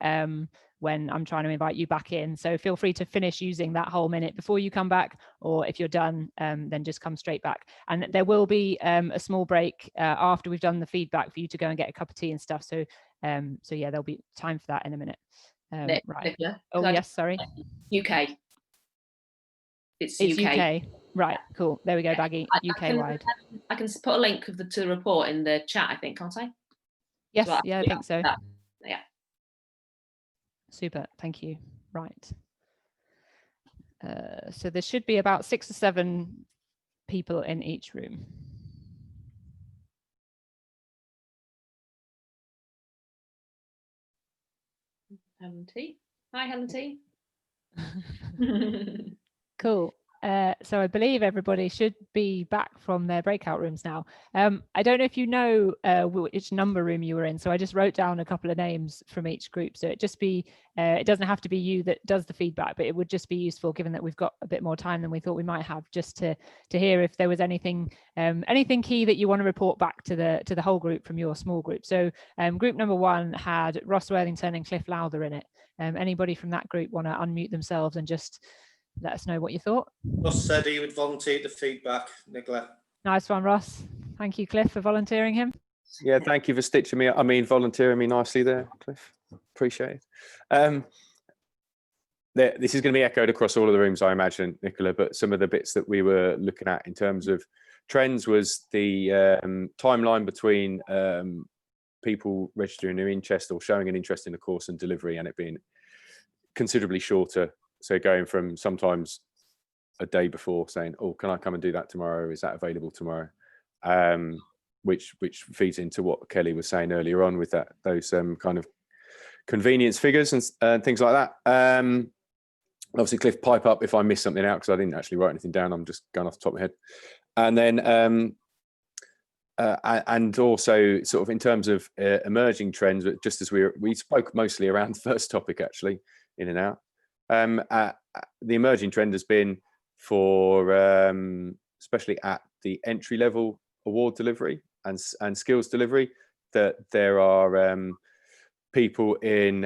when I'm trying to invite you back in. So feel free to finish using that whole minute before you come back, or if you're done, then just come straight back. And there will be a small break after we've done the feedback for you to go and get a cup of tea and stuff. So yeah, there'll be time for that in a minute. Right. Nicola, oh yes, sorry. UK. It's UK. Right, cool. There we go, Baggy. UK wide. I can put a link to the report in the chat, I think, can't I? Yes, So yeah, I think so. Yeah. Super, thank you. Right. So there should be about 6 or 7 people in each room. Helen T. Hi, Helen T. Cool. So I believe everybody should be back from their breakout rooms now. I don't know if you know which number room you were in, so I just wrote down a couple of names from each group. So it just be, it doesn't have to be you that does the feedback, but it would just be useful, given that we've got a bit more time than we thought we might have, just to hear if there was anything key that you want to report back to the whole group from your small group. So group number 1 had Ross Worthington and Cliff Lowther in it. Anybody from that group want to unmute themselves and just let us know what you thought? Ross said he would volunteer the feedback, Nicola. Nice one, Ross. Thank you, Cliff, for volunteering him. Yeah, thank you for stitching me up. I mean, volunteering me nicely there, Cliff. Appreciate it. This is going to be echoed across all of the rooms, I imagine, Nicola, but some of the bits that we were looking at in terms of trends was the timeline between people registering their interest or showing an interest in the course and delivery, and it being considerably shorter. So going from sometimes a day before saying, oh, can I come and do that tomorrow? Is that available tomorrow? Which feeds into what Kelly was saying earlier on with those kind of convenience figures and things like that. Obviously, Cliff, pipe up if I miss something out, because I didn't actually write anything down. I'm just going off the top of my head. And then and also sort of in terms of emerging trends, just as we spoke mostly around the first topic, actually, in and out. The emerging trend has been for especially at the entry level award delivery and skills delivery, that there are people in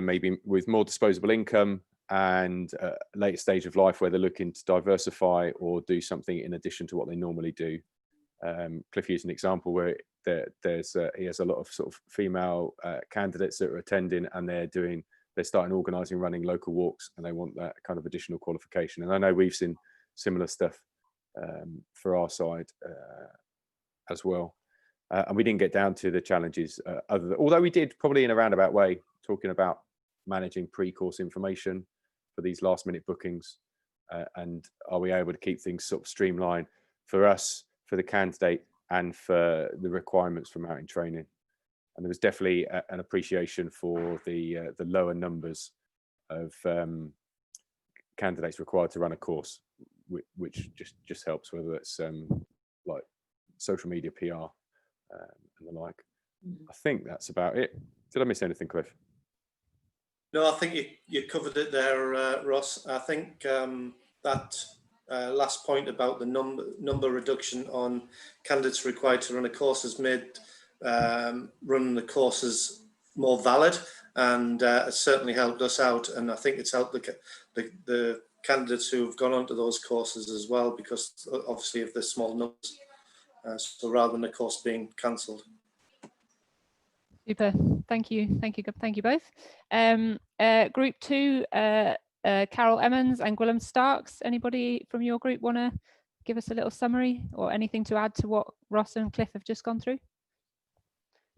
maybe with more disposable income and later stage of life where they're looking to diversify or do something in addition to what they normally do, Cliff used an example where he has a lot of sort of female candidates that are attending, and they're starting organising, running local walks, and they want that kind of additional qualification. And I know we've seen similar stuff for our side as well. And we didn't get down to the challenges, although we did probably in a roundabout way, talking about managing pre-course information for these last-minute bookings, and are we able to keep things sort of streamlined for us, for the candidate, and for the requirements from out in training. And there was definitely an appreciation for the lower numbers of candidates required to run a course, which just helps, whether it's like social media PR and the like. I think that's about it. Did I miss anything, Cliff? No, I think you covered it there, Ross. I think that last point about the number reduction on candidates required to run a course has made running the courses more valid, and it's certainly helped us out. And I think it's helped the candidates who have gone onto those courses as well, because obviously of the small numbers. So rather than the course being cancelled. Super. Thank you both. Group 2, Carol Emmons and Gwilym Starks. Anybody from your group want to give us a little summary or anything to add to what Ross and Cliff have just gone through?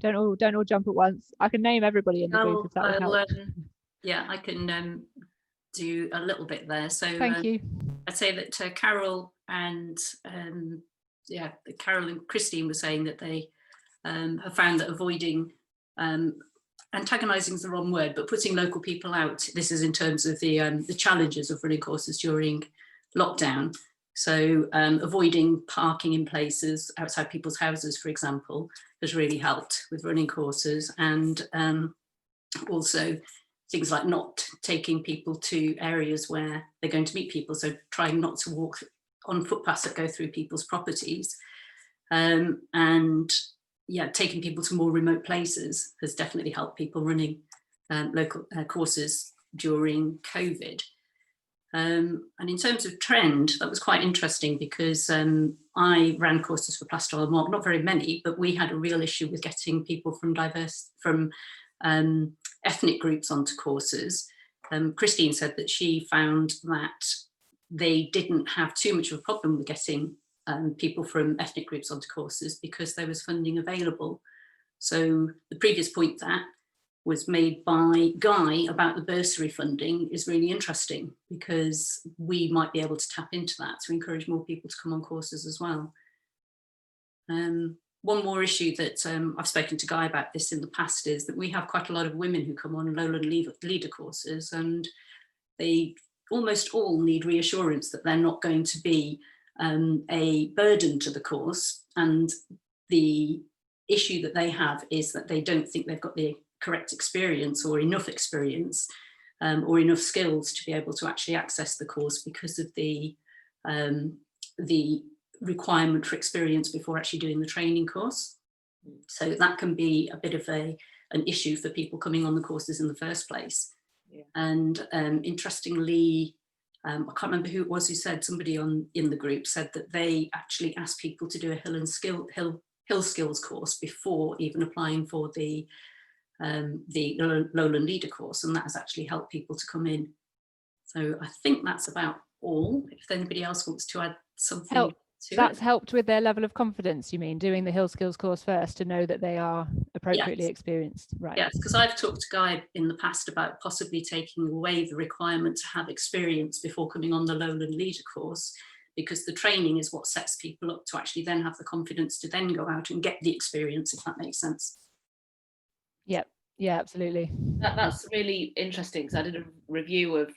Don't all jump at once. I can name everybody in the group if that would help. Yeah, I can do a little bit there. So thank you. I'd say that Carol and Carol and Christine were saying that they have found that avoiding antagonising is the wrong word, but putting local people out. This is in terms of the challenges of running courses during lockdown. So avoiding parking in places outside people's houses, for example, has really helped with running courses, and also things like not taking people to areas where they're going to meet people. So trying not to walk on footpaths that go through people's properties, and taking people to more remote places has definitely helped people running local courses during COVID. And in terms of trend, that was quite interesting, because I ran courses for Plastile and Mark, not very many, but we had a real issue with getting people from ethnic groups onto courses. Christine said that she found that they didn't have too much of a problem with getting people from ethnic groups onto courses because there was funding available. So the previous point that was made by Guy about the bursary funding is really interesting, because we might be able to tap into that to encourage more people to come on courses as well. One more issue that I've spoken to Guy about this in the past is that we have quite a lot of women who come on Lowland leader courses, and they almost all need reassurance that they're not going to be a burden to the course. And the issue that they have is that they don't think they've got the correct experience or enough experience or enough skills to be able to actually access the course because of the requirement for experience before actually doing the training course. So that can be a bit of an issue for people coming on the courses in the first place. Yeah. And interestingly, I can't remember who it was who said, somebody in the group said that they actually asked people to do a hill skills course before even applying for the Lowland Leader course, and that has actually helped people to come in. So I think that's about all. If anybody else wants to add something. That's helped with their level of confidence, you mean, doing the hill skills course first to know that they are appropriately experienced, right? Yes, because I've talked to Guy in the past about possibly taking away the requirement to have experience before coming on the Lowland Leader course, because the training is what sets people up to actually then have the confidence to then go out and get the experience, if that makes sense. Yep. Yeah, absolutely. That's really interesting, because I did a review of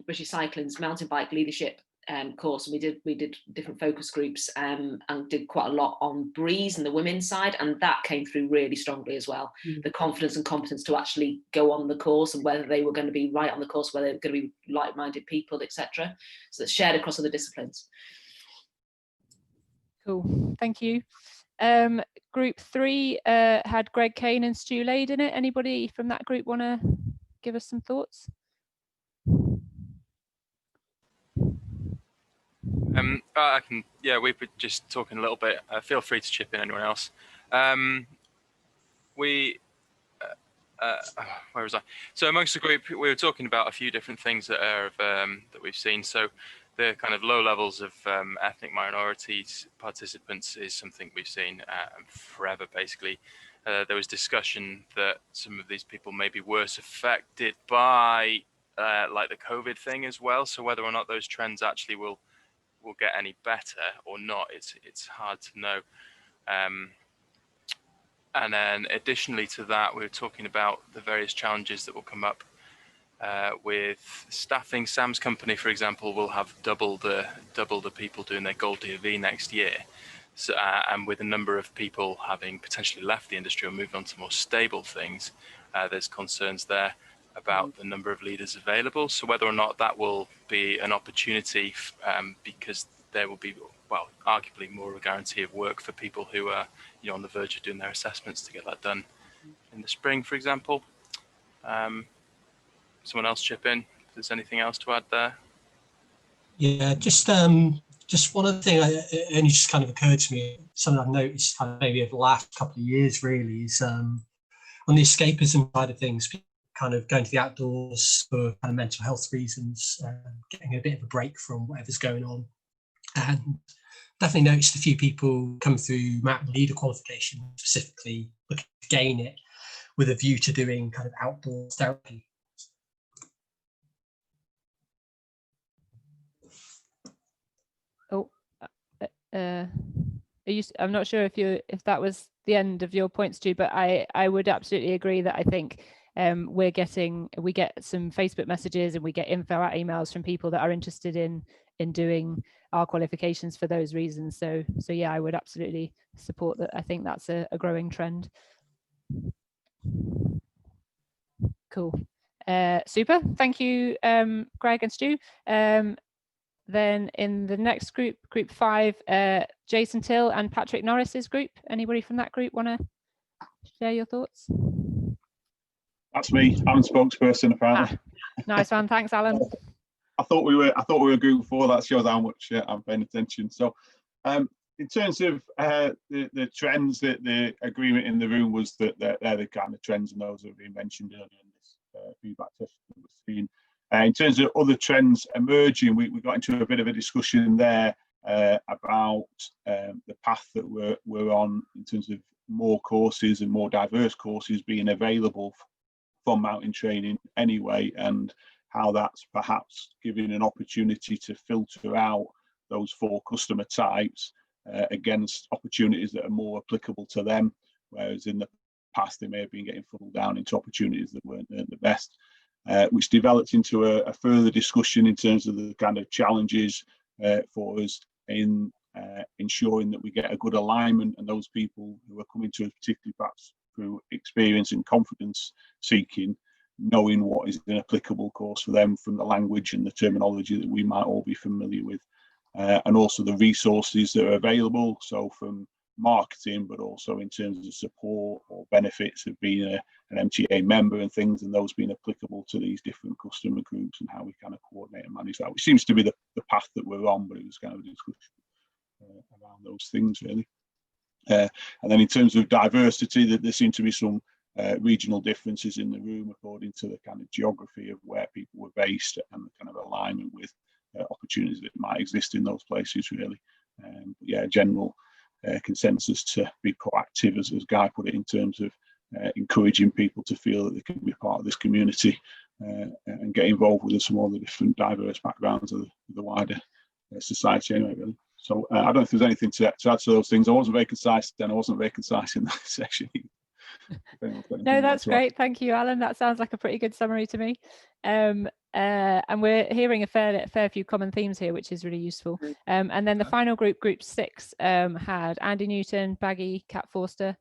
British Cycling's mountain bike leadership course, and we did different focus groups and did quite a lot on Breeze and the women's side, and that came through really strongly as well. The confidence and competence to actually go on the course, and whether they were going to be right on the course, whether they were going to be like-minded people, etc. So it's shared across other disciplines. Cool, thank you. Group 3 had Greg Kane and Stu Lade in it. Anybody from that group want to give us some thoughts? I can, yeah, we were just talking a little bit. Feel free to chip in, anyone else. Where was I? So amongst the group, we were talking about a few different things that are that we've seen. So the kind of low levels of ethnic minorities participants is something we've seen forever, basically. There was discussion that some of these people may be worse affected by like the COVID thing as well. So whether or not those trends actually will get any better or not, it's hard to know. And then additionally to that, we were talking about the various challenges that will come up with staffing. Sam's company, for example, will have double the people doing their Gold DV next year. So, and with a number of people having potentially left the industry or moved on to more stable things, there's concerns there about the number of leaders available. So whether or not that will be an opportunity, because there will be, well, arguably more of a guarantee of work for people who are, you know, on the verge of doing their assessments to get that done in the spring, for example. Someone else chip in if there's anything else to add there. Yeah, just one other thing, it only just kind of occurred to me, something I've noticed kind of maybe over the last couple of years really, is on the escapism side of things, people kind of going to the outdoors for kind of mental health reasons, getting a bit of a break from whatever's going on. And definitely noticed a few people come through mountain leader qualification, specifically looking to gain it with a view to doing kind of outdoor therapy. Oh, I'm not sure if that was the end of your points, Stu, but I would absolutely agree that I think we get some Facebook messages and we get info at emails from people that are interested in doing our qualifications for those reasons. So yeah, I would absolutely support that. I think that's a growing trend. Cool. Super. Thank you, Greg and Stu. Then in the next group, group 5, Jason Till and Patrick Norris's group. Anybody from that group want to share your thoughts? That's me. I'm spokesperson apparently. Nice one. Thanks, Alan. I thought we were group 4. That shows how much I'm paying attention. So, in terms of the trends, the agreement in the room was that they're the kind of trends, and those have been mentioned earlier in this feedback session that we've seen. In terms of other trends emerging, we got into a bit of a discussion there about the path that we're on in terms of more courses and more diverse courses being available from mountain training anyway, and how that's perhaps giving an opportunity to filter out those 4 customer types against opportunities that are more applicable to them, whereas in the past they may have been getting funneled down into opportunities that weren't the best. Which developed into a further discussion in terms of the kind of challenges for us in ensuring that we get a good alignment, and those people who are coming to us, particularly perhaps through experience and confidence seeking, knowing what is an applicable course for them from the language and the terminology that we might all be familiar with, and also the resources that are available, so from marketing, but also in terms of support or benefits of being an MTA member and things, and those being applicable to these different customer groups, and how we kind of coordinate and manage that, which seems to be the path that we're on, but it was kind of a discussion around those things really. And then in terms of diversity, that there seem to be some regional differences in the room according to the kind of geography of where people were based and the kind of alignment with opportunities that might exist in those places really. Yeah, general consensus to be proactive, as Guy put it, in terms of encouraging people to feel that they can be part of this community and get involved with some of the different diverse backgrounds of the wider society anyway really. So I don't know if there's anything to add to those things. I wasn't very concise then, I wasn't very concise in that section. No, that's great. Thank you, Alan. That sounds like a pretty good summary to me. And we're hearing a fair few common themes here, which is really useful. And then the final group, group 6, had Andy Newton, Baggy, Kat Forster.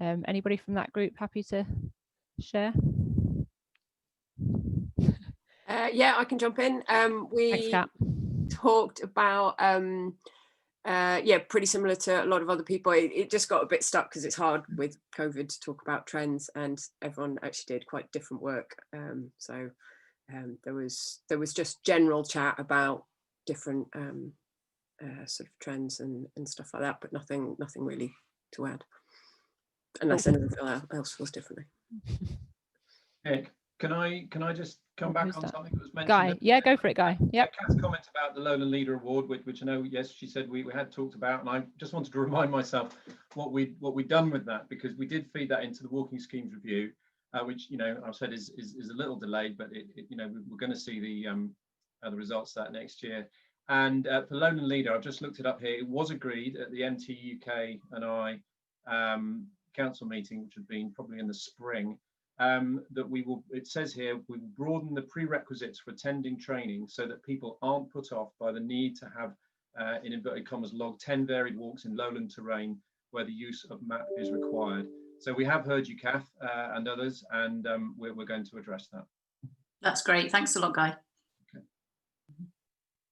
Anybody from that group happy to share? Yeah, I can jump in. We Thanks, talked about yeah, pretty similar to a lot of other people. It just got a bit stuck because it's hard with COVID to talk about trends, and everyone actually did quite different work. So there was just general chat about different sort of trends and stuff like that, but nothing really to add, unless anyone else feels differently. Nick, can I just come back on something that was mentioned? Guy, yeah, go for it, Guy. Yep. Kat's comment about the Lowland Leader Award, which I know, yes, she said we had talked about, and I just wanted to remind myself what we'd done with that, because we did feed that into the Walking Schemes Review, which, you know, I've said is a little delayed, but it you know, we're going to see the results of that next year. And for Lowland Leader, I've just looked it up here. It was agreed at the MT UK and I council meeting, which had been probably in the spring, that we will, it says here, we will broaden the prerequisites for attending training so that people aren't put off by the need to have, in inverted commas, log 10 varied walks in lowland terrain where the use of map is required. So we have heard you, Kath, and others, and we're going to address that. That's great. Thanks a lot, Guy. Okay.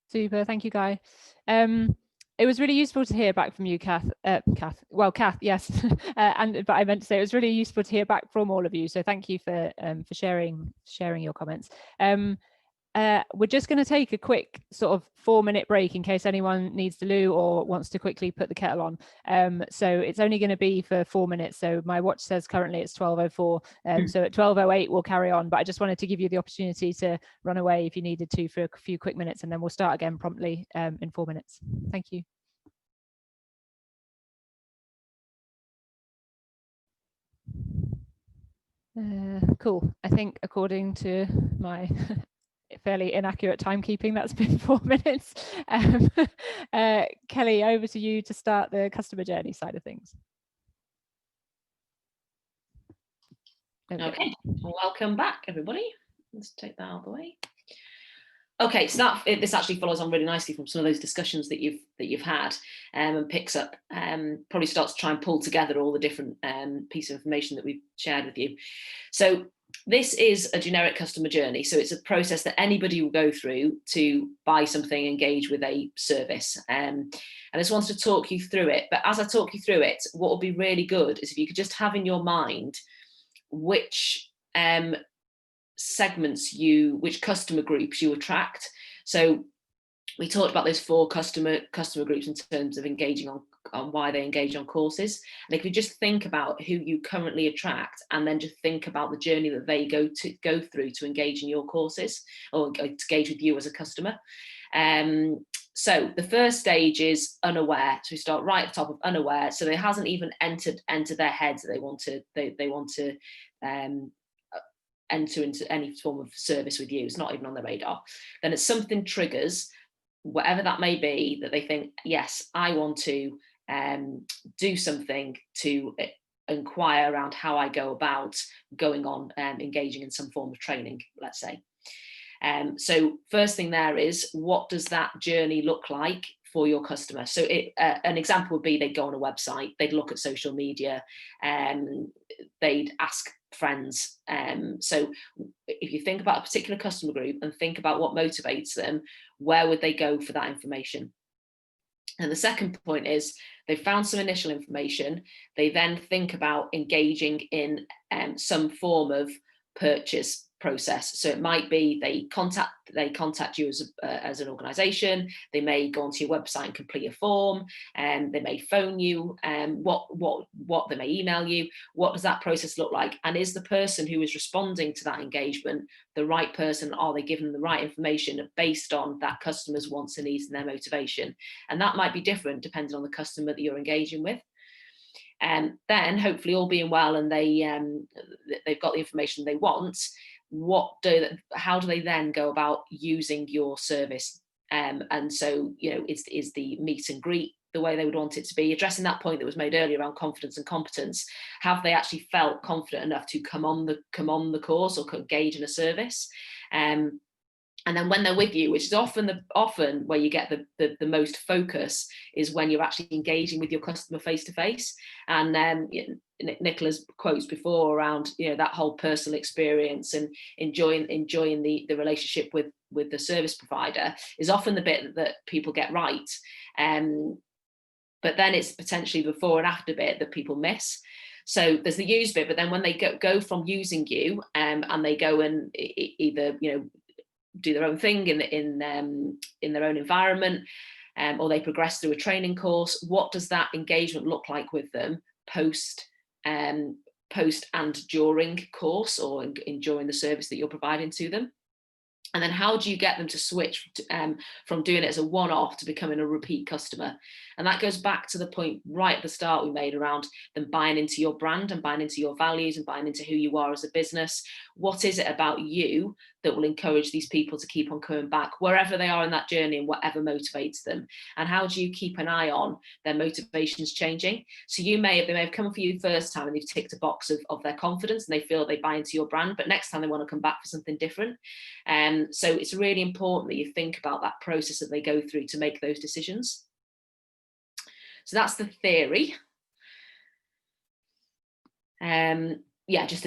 Super, thank you, Guy. It was really useful to hear back from you, Kath. Kath, yes, but I meant to say it was really useful to hear back from all of you. So thank you for sharing your comments. We're just going to take a quick sort of 4-minute break in case anyone needs to loo or wants to quickly put the kettle on. So it's only going to be for 4 minutes. So my watch says currently it's 12:04. So at 12:08 we'll carry on. But I just wanted to give you the opportunity to run away if you needed to for a few quick minutes, and then we'll start again promptly in 4 minutes. Thank you. Cool. I think according to my fairly inaccurate timekeeping, that's been 4 minutes. Kelly, over to you to start the customer journey side of things. Okay, welcome back, everybody. Let's take that out of the way. Okay, so this actually follows on really nicely from some of those discussions that you've had, and picks up, probably starts to try and pull together all the different pieces of information that we've shared with you. So this is a generic customer journey. So it's a process that anybody will go through to buy something, engage with a service. And I just wanted to talk you through it. But as I talk you through it, what would be really good is if you could just have in your mind which segments which customer groups you attract. So we talked about those 4 customer groups in terms of engaging on why they engage on courses. And if you just think about who you currently attract, and then just think about the journey that they go through to engage in your courses or to engage with you as a customer. So the first stage is unaware. So we start right at the top of unaware. So it hasn't even entered their heads that they want to enter into any form of service with you. It's not even on their radar. Then it's something triggers, whatever that may be, that they think, yes, I want to do something to inquire around how I go about going on engaging in some form of training, let's say. So first thing there is, what does that journey look like for your customer? So an example would be they'd go on a website, they'd look at social media, they'd ask friends. So if you think about a particular customer group and think about what motivates them, where would they go for that information? And the second point is they've found some initial information. They then think about engaging in some form of purchase process. So it might be they contact you as an organization. They may go onto your website and complete a form, and they may phone you, and what they may email you. What does that process look like? And is the person who is responding to that engagement the right person? Are they giving the right information based on that customer's wants and needs and their motivation? And that might be different depending on the customer that you're engaging with. And then hopefully all being well and they've got the information they want, how do they then go about using your service? And so, you know, is the meet and greet the way they would want it to be? Addressing that point that was made earlier around confidence and competence. Have they actually felt confident enough to come on the course or engage in a service? And then when they're with you, which is often where you get the most focus, is when you're actually engaging with your customer face to face. And Nicola's quotes before around, you know, that whole personal experience and enjoying the relationship with the service provider is often the bit that people get right. But then it's potentially before and after bit that people miss. So there's the use bit, but then when they go from using you and they go and either, you know, do their own thing in their own environment, or they progress through a training course, what does that engagement look like with them post and during course, or during the service that you're providing to them? And then how do you get them to switch from doing it as a one-off to becoming a repeat customer? And that goes back to the point right at the start we made around them buying into your brand and buying into your values and buying into who you are as a business. What is it about you that will encourage these people to keep on coming back wherever they are in that journey and whatever motivates them? And how do you keep an eye on their motivations changing? So they may have come for you the first time and they've ticked a box of their confidence and they feel they buy into your brand, but next time they want to come back for something different. So it's really important that you think about that process that they go through to make those decisions. So that's the theory. Just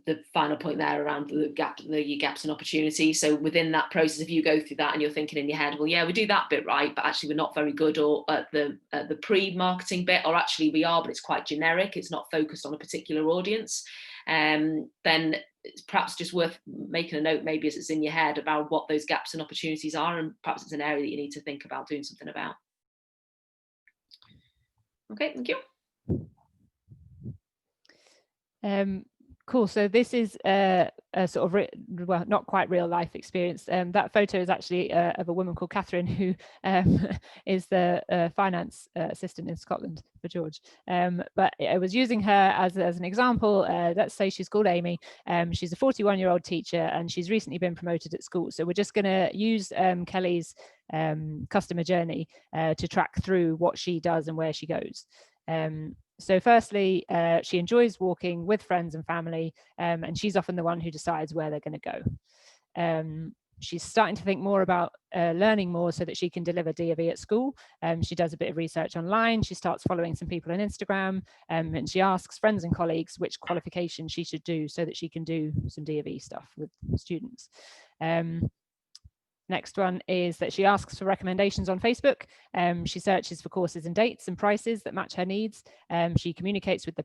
the final point there around the gaps and opportunities. So within that process, if you go through that and you're thinking in your head, well, yeah, we do that bit right, but actually we're not very good, or at the pre-marketing bit, or actually we are, but it's quite generic, it's not focused on a particular audience, then it's perhaps just worth making a note, maybe as it's in your head, about what those gaps and opportunities are, and perhaps it's an area that you need to think about doing something about. Okay, thank you. Cool. So this is a sort of well, not quite real life experience. That photo is actually of a woman called Catherine, who is the finance assistant in Scotland for George. But I was using her as an example. Let's say she's called Amy. She's a 41-year-old teacher and she's recently been promoted at school. So we're just going to use Kelly's customer journey to track through what she does and where she goes. So firstly, she enjoys walking with friends and family, and she's often the one who decides where they're going to go. She's starting to think more about learning more so that she can deliver DOV at school. She does a bit of research online. She starts following some people on Instagram, and she asks friends and colleagues which qualifications she should do so that she can do some DOV stuff with students. Next one is that she asks for recommendations on Facebook. She searches for courses and dates and prices that match her needs. She communicates with the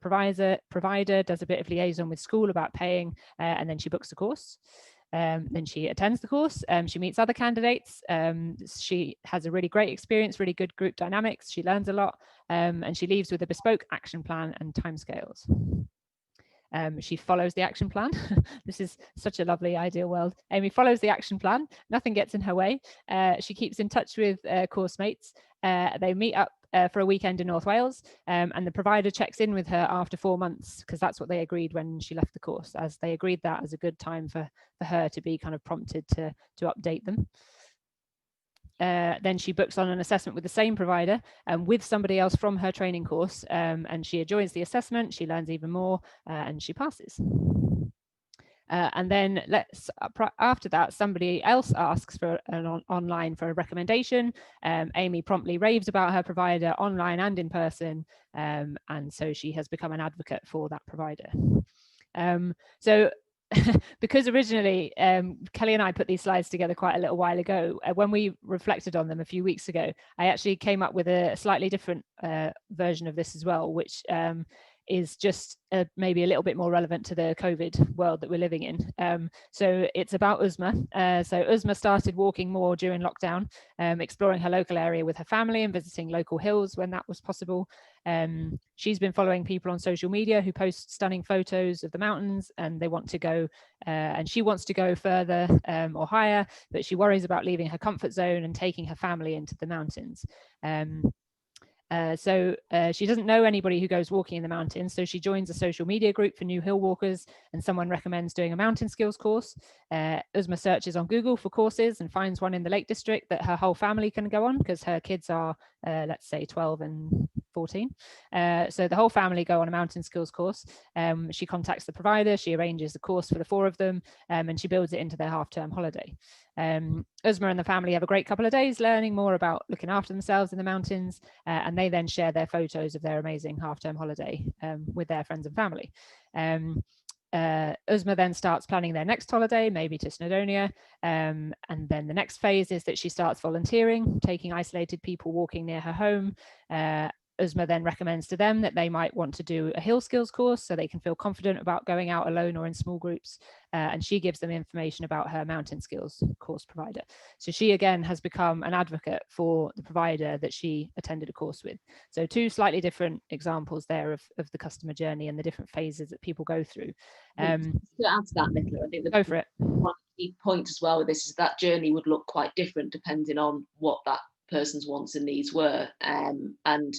provider, does a bit of liaison with school about paying, and then she books the course. Then she attends the course. She meets other candidates. She has a really great experience, really good group dynamics. She learns a lot, and she leaves with a bespoke action plan and timescales. She follows the action plan. This is such a lovely ideal world. Amy follows the action plan. Nothing gets in her way. She keeps in touch with course mates. They meet up for a weekend in North Wales, and the provider checks in with her after 4 months, because that's what they agreed when she left the course, as they agreed that as a good time for her to be kind of prompted to update them. Then she books on an assessment with the same provider and with somebody else from her training course, and she enjoys the assessment, she learns even more, and she passes. And then after that, somebody else asks for online for a recommendation. Amy promptly raves about her provider online and in person, and so she has become an advocate for that provider. Because originally Kelly and I put these slides together quite a little while ago, when we reflected on them a few weeks ago, I actually came up with a slightly different version of this as well, which is just maybe a little bit more relevant to the COVID world that we're living in. So it's about Uzma. So Uzma started walking more during lockdown, exploring her local area with her family and visiting local hills when that was possible. She's been following people on social media who post stunning photos of the mountains, and they want to go, and she wants to go further or higher, but she worries about leaving her comfort zone and taking her family into the mountains. So she doesn't know anybody who goes walking in the mountains, so she joins a social media group for new hill walkers, and someone recommends doing a mountain skills course. Uzma searches on Google for courses and finds one in the Lake District that her whole family can go on, because her kids are, let's say, 12 and 14. So the whole family go on a mountain skills course. She contacts the provider, she arranges the course for the 4 of them, and she builds it into their half-term holiday. Uzma and the family have a great couple of days learning more about looking after themselves in the mountains, and they then share their photos of their amazing half-term holiday with their friends and family. Uzma then starts planning their next holiday, maybe to Snowdonia, and then the next phase is that she starts volunteering, taking isolated people walking near her home, Uzma then recommends to them that they might want to do a hill skills course so they can feel confident about going out alone or in small groups. And she gives them information about her mountain skills course provider. So she again has become an advocate for the provider that she attended a course with. So two slightly different examples there of the customer journey and the different phases that people go through. To add to that, Nicola, I think Go for it. one key point as well with this is that journey would look quite different depending on what that person's wants and needs were. And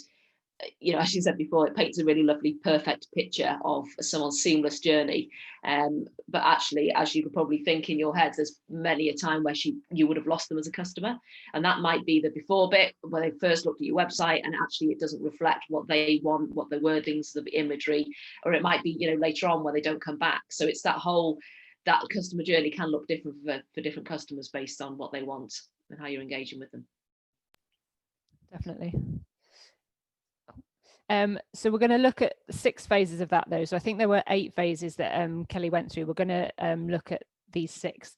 you know, as you said before, it paints a really lovely, perfect picture of someone's seamless journey. But actually, as you could probably think in your head, there's many a time where you would have lost them as a customer. And that might be the before bit where they first looked at your website and actually it doesn't reflect what they want, what the wordings, the imagery, or it might be, you know, later on where they don't come back. So it's that customer journey can look different for different customers based on what they want and how you're engaging with them. Definitely. So we're going to look at 6 phases of that though. So I think there were 8 phases that Kelly went through. We're going to look at these 6.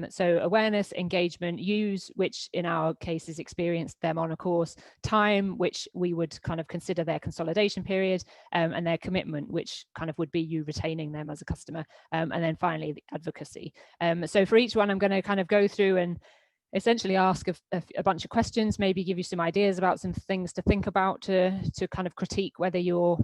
So awareness, engagement, use, which in our case is experienced them on a course, time, which we would kind of consider their consolidation period, and their commitment, which kind of would be you retaining them as a customer, and then finally the advocacy. So for each one, I'm going to kind of go through and essentially ask a bunch of questions, maybe give you some ideas about some things to think about to kind of critique whether you're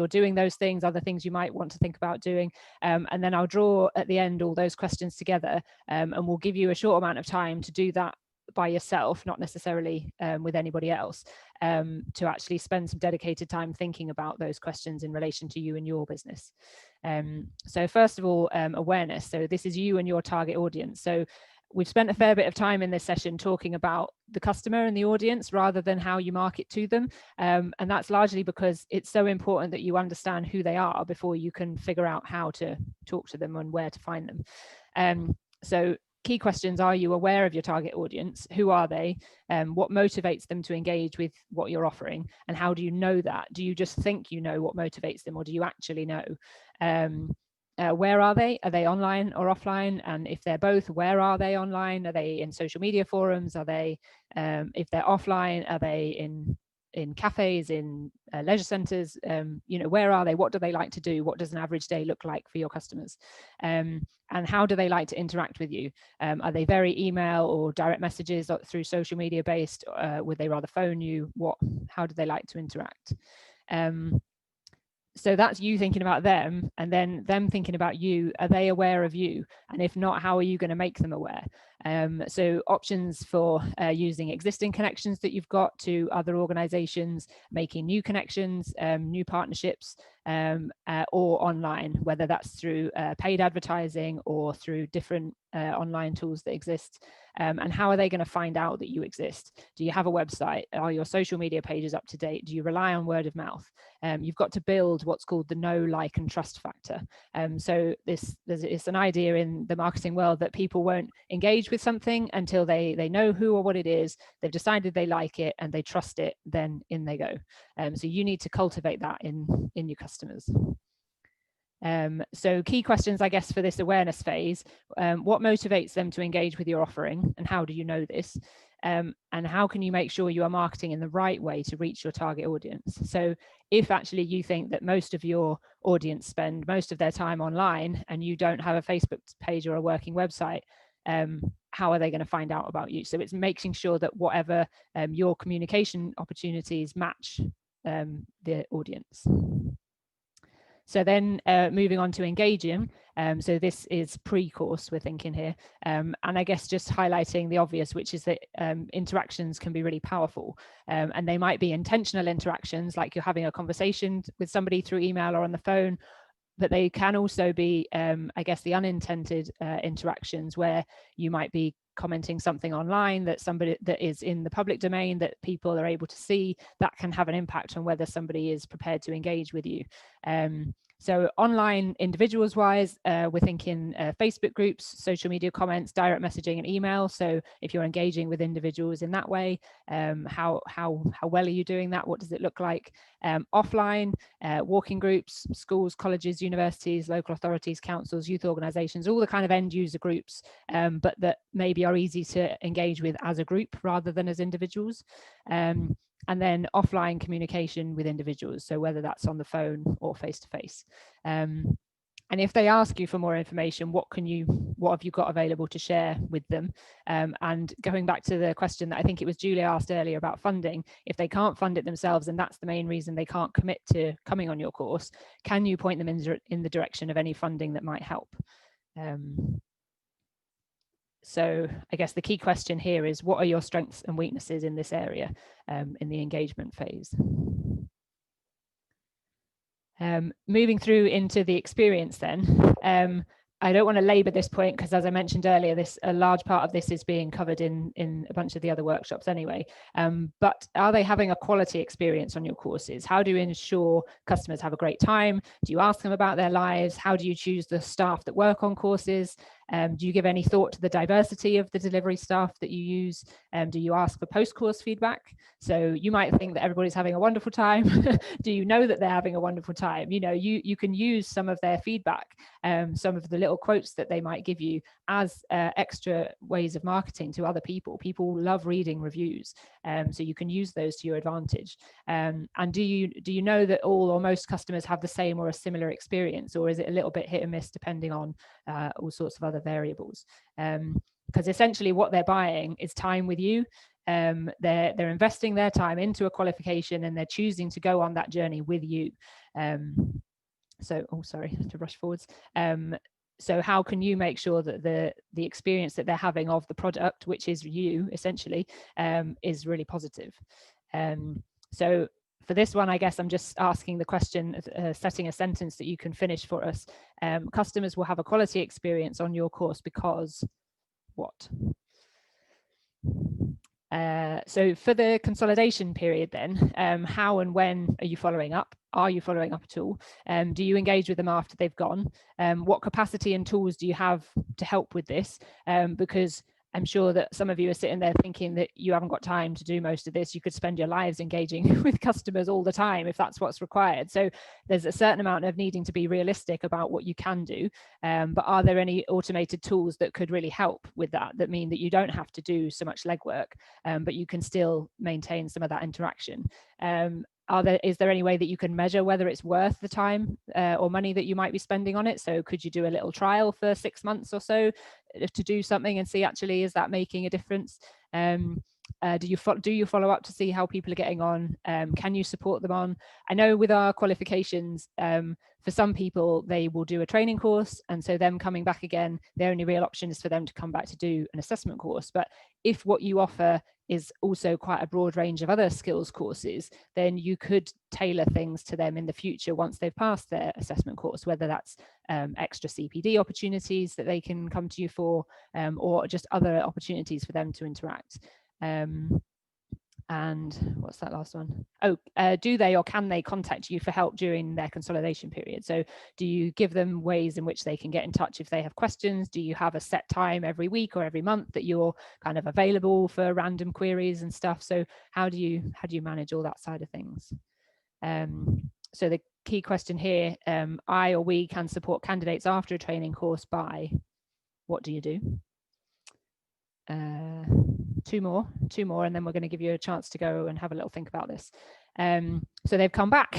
doing those things, other things you might want to think about doing. And then I'll draw at the end all those questions together, and we'll give you a short amount of time to do that by yourself, not necessarily with anybody else, to actually spend some dedicated time thinking about those questions in relation to you and your business. So first of all, awareness. So this is you and your target audience. So we've spent a fair bit of time in this session talking about the customer and the audience rather than how you market to them. And that's largely because it's so important that you understand who they are before you can figure out how to talk to them and where to find them. So key questions: are you aware of your target audience? Who are they? What motivates them to engage with what you're offering? And how do you know that? Do you just think you know what motivates them, or do you actually know? Where are they? Are they online or offline? And if they're both, where are they online? Are they in social media forums? Are they, if they're offline, are they in cafes, in leisure centres? You know, where are they? What do they like to do? What does an average day look like for your customers? And how do they like to interact with you? Are they very email or direct messages or through social media based? Would they rather phone you? How do they like to interact? So that's you thinking about them, and then them thinking about you. Are they aware of you? And if not, how are you going to make them aware? So options for using existing connections that you've got to other organizations, making new connections, new partnerships, or online, whether that's through paid advertising or through different online tools that exist. And how are they going to find out that you exist? Do you have a website? Are your social media pages up to date? Do you rely on word of mouth? You've got to build what's called the know, like, and trust factor. So it's an idea in the marketing world that people won't engage with something until they know who or what it is, they've decided they like it, and they trust it, then in they go. So you need to cultivate that in your customers. So key questions, I guess, for this awareness phase: what motivates them to engage with your offering, and how do you know this? And how can you make sure you are marketing in the right way to reach your target audience? So if actually you think that most of your audience spend most of their time online and you don't have a Facebook page or a working website, how are they going to find out about you? So it's making sure that whatever your communication opportunities match the audience. So then moving on to engaging. So this is pre-course, we're thinking here. And I guess just highlighting the obvious, which is that interactions can be really powerful. And they might be intentional interactions, like you're having a conversation with somebody through email or on the phone, but they can also be, I guess, the unintended interactions where you might be commenting something online that somebody that is in the public domain that people are able to see. That can have an impact on whether somebody is prepared to engage with you. So online individuals wise, we're thinking Facebook groups, social media comments, direct messaging, and email. So if you're engaging with individuals in that way, how well are you doing that? What does it look like? Offline, walking groups, schools, colleges, universities, local authorities, councils, youth organizations, all the kind of end user groups, but that maybe are easy to engage with as a group rather than as individuals. and then offline communication with individuals, so whether that's on the phone or face-to-face. And if they ask you for more information, what have you got available to share with them? And going back to the question that I think it was Julia asked earlier about funding, if they can't fund it themselves and that's the main reason they can't commit to coming on your course, can you point them in the direction of any funding that might help? So I guess the key question here is, what are your strengths and weaknesses in this area in the engagement phase? Moving through into the experience then, I don't want to labour this point because, as I mentioned earlier, a large part of this is being covered in a bunch of the other workshops anyway. But are they having a quality experience on your courses? How do you ensure customers have a great time? Do you ask them about their lives? How do you choose the staff that work on courses? Do you give any thought to the diversity of the delivery staff that you use? Do you ask for post-course feedback? So you might think that everybody's having a wonderful time. Do you know that they're having a wonderful time? You know, you can use some of their feedback, some of the little quotes that they might give you as extra ways of marketing to other people. People love reading reviews, so you can use those to your advantage. And do you know that all or most customers have the same or a similar experience, or is it a little bit hit and miss depending on all sorts of other variables? Because essentially what they're buying is time with you. They're investing their time into a qualification and they're choosing to go on that journey with you. So, oh, sorry to rush forwards. So how can you make sure that the experience that they're having of the product, which is you essentially, is really positive? So for this one, I guess I'm just asking the question, setting a sentence that you can finish for us. Customers will have a quality experience on your course because what? So for the consolidation period then, how and when are you following up? Are you following up at all? Do you engage with them after they've gone? What capacity and tools do you have to help with this? Because I'm sure that some of you are sitting there thinking that you haven't got time to do most of this. You could spend your lives engaging with customers all the time if that's what's required. So there's a certain amount of needing to be realistic about what you can do. But are there any automated tools that could really help with that mean that you don't have to do so much legwork, but you can still maintain some of that interaction? Is there any way that you can measure whether it's worth the time or money that you might be spending on it? So could you do a little trial for 6 months or so to do something and see, actually, is that making a difference? Do you follow up to see how people are getting on? Can you support them on? I know with our qualifications, for some people, they will do a training course, and so them coming back again, the only real option is for them to come back to do an assessment course. But if what you offer is also quite a broad range of other skills courses, then you could tailor things to them in the future once they've passed their assessment course, whether that's extra CPD opportunities that they can come to you for, or just other opportunities for them to interact. And what's that last one? Oh, do they or can they contact you for help during their consolidation period? So do you give them ways in which they can get in touch if they have questions? Do you have a set time every week or every month that you're kind of available for random queries and stuff? So how do you manage all that side of things? So the key question here, I or we can support candidates after a training course by, what do you do? Two more, and then we're going to give you a chance to go and have a little think about this. So they've come back,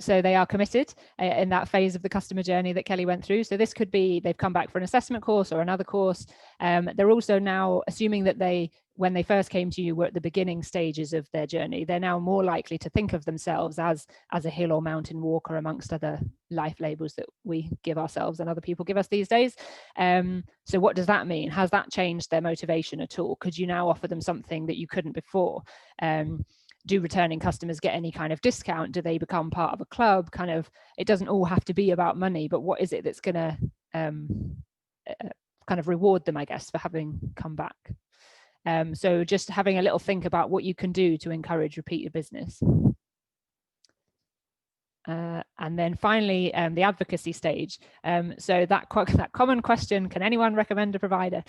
so they are committed in that phase of the customer journey that Kelly went through. So this could be they've come back for an assessment course or another course. They're also now assuming that when they first came to you, were at the beginning stages of their journey. They're now more likely to think of themselves as a hill or mountain walker, amongst other life labels that we give ourselves and other people give us these days. So what does that mean? Has that changed their motivation at all? Could you now offer them something that you couldn't before? Do returning customers get any kind of discount? Do they become part of a club? Kind of, it doesn't all have to be about money, but what is it that's going to kind of reward them, I guess, for having come back? So just having a little think about what you can do to encourage repeat business. And then finally, the advocacy stage. So that common question, can anyone recommend a provider?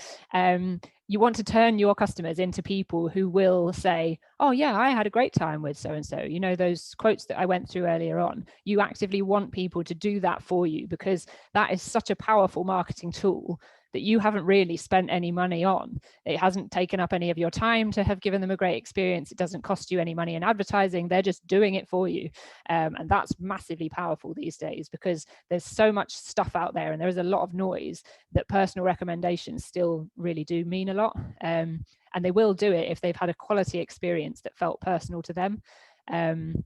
You want to turn your customers into people who will say, oh yeah, I had a great time with so-and-so. You know, those quotes that I went through earlier on. You actively want people to do that for you, because that is such a powerful marketing tool. that you haven't really spent any money on. It hasn't taken up any of your time to have given them a great experience. It doesn't cost you any money in advertising. They're just doing it for you. And that's massively powerful these days, because there's so much stuff out there and there is a lot of noise, that personal recommendations still really do mean a lot. And they will do it if they've had a quality experience that felt personal to them. And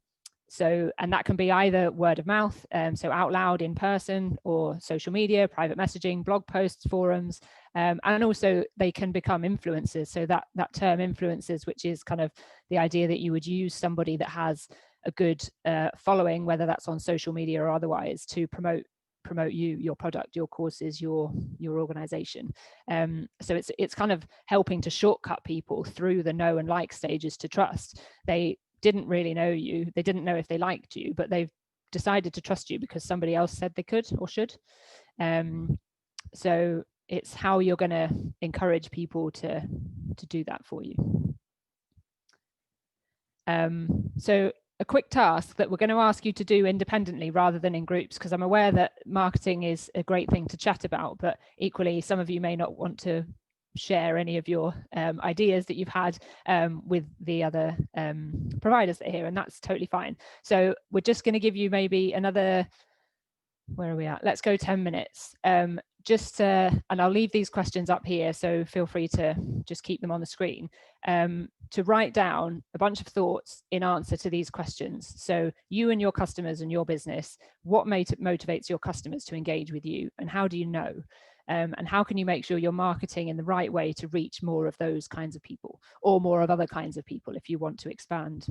that can be either word of mouth, so out loud in person, or social media, private messaging, blog posts, forums, and also they can become influencers. So that term influencers, which is kind of the idea that you would use somebody that has a good following, whether that's on social media or otherwise, to promote you, your product, your courses, your organization. So it's kind of helping to shortcut people through the know and like stages to trust. They didn't really know you, they didn't know if they liked you, but they've decided to trust you because somebody else said they could or should. So it's how you're going to encourage people to do that for you. So a quick task that we're going to ask you to do independently rather than in groups, because I'm aware that marketing is a great thing to chat about, but equally some of you may not want to share any of your ideas that you've had with the other providers that are here, and that's totally fine. So we're just going to give you maybe another, where are we at? Let's go 10 minutes. And I'll leave these questions up here, so feel free to just keep them on the screen, to write down a bunch of thoughts in answer to these questions. So you and your customers and your business, what motivates your customers to engage with you, and how do you know? And how can you make sure you're marketing in the right way to reach more of those kinds of people, or more of other kinds of people if you want to expand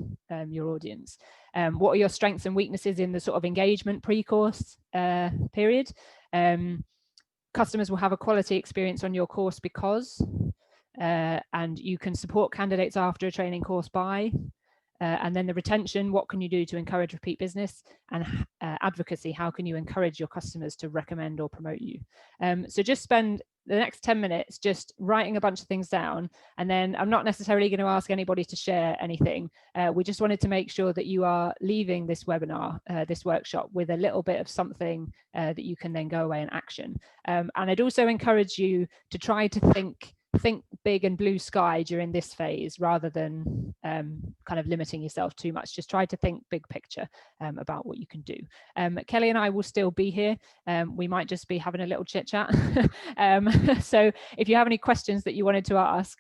your audience? What are your strengths and weaknesses in the sort of engagement pre-course period? Customers will have a quality experience on your course because, and you can support candidates after a training course by, and then the retention, what can you do to encourage repeat business? And advocacy, how can you encourage your customers to recommend or promote you? So just spend the next 10 minutes just writing a bunch of things down, and then I'm not necessarily going to ask anybody to share anything. We just wanted to make sure that you are leaving this webinar, this workshop, with a little bit of something that you can then go away and action. And I'd also encourage you to try to think big and blue sky during this phase, rather than kind of limiting yourself too much. Just try to think big picture about what you can do. Kelly and I will still be here. We might just be having a little chit chat. So if you have any questions that you wanted to ask,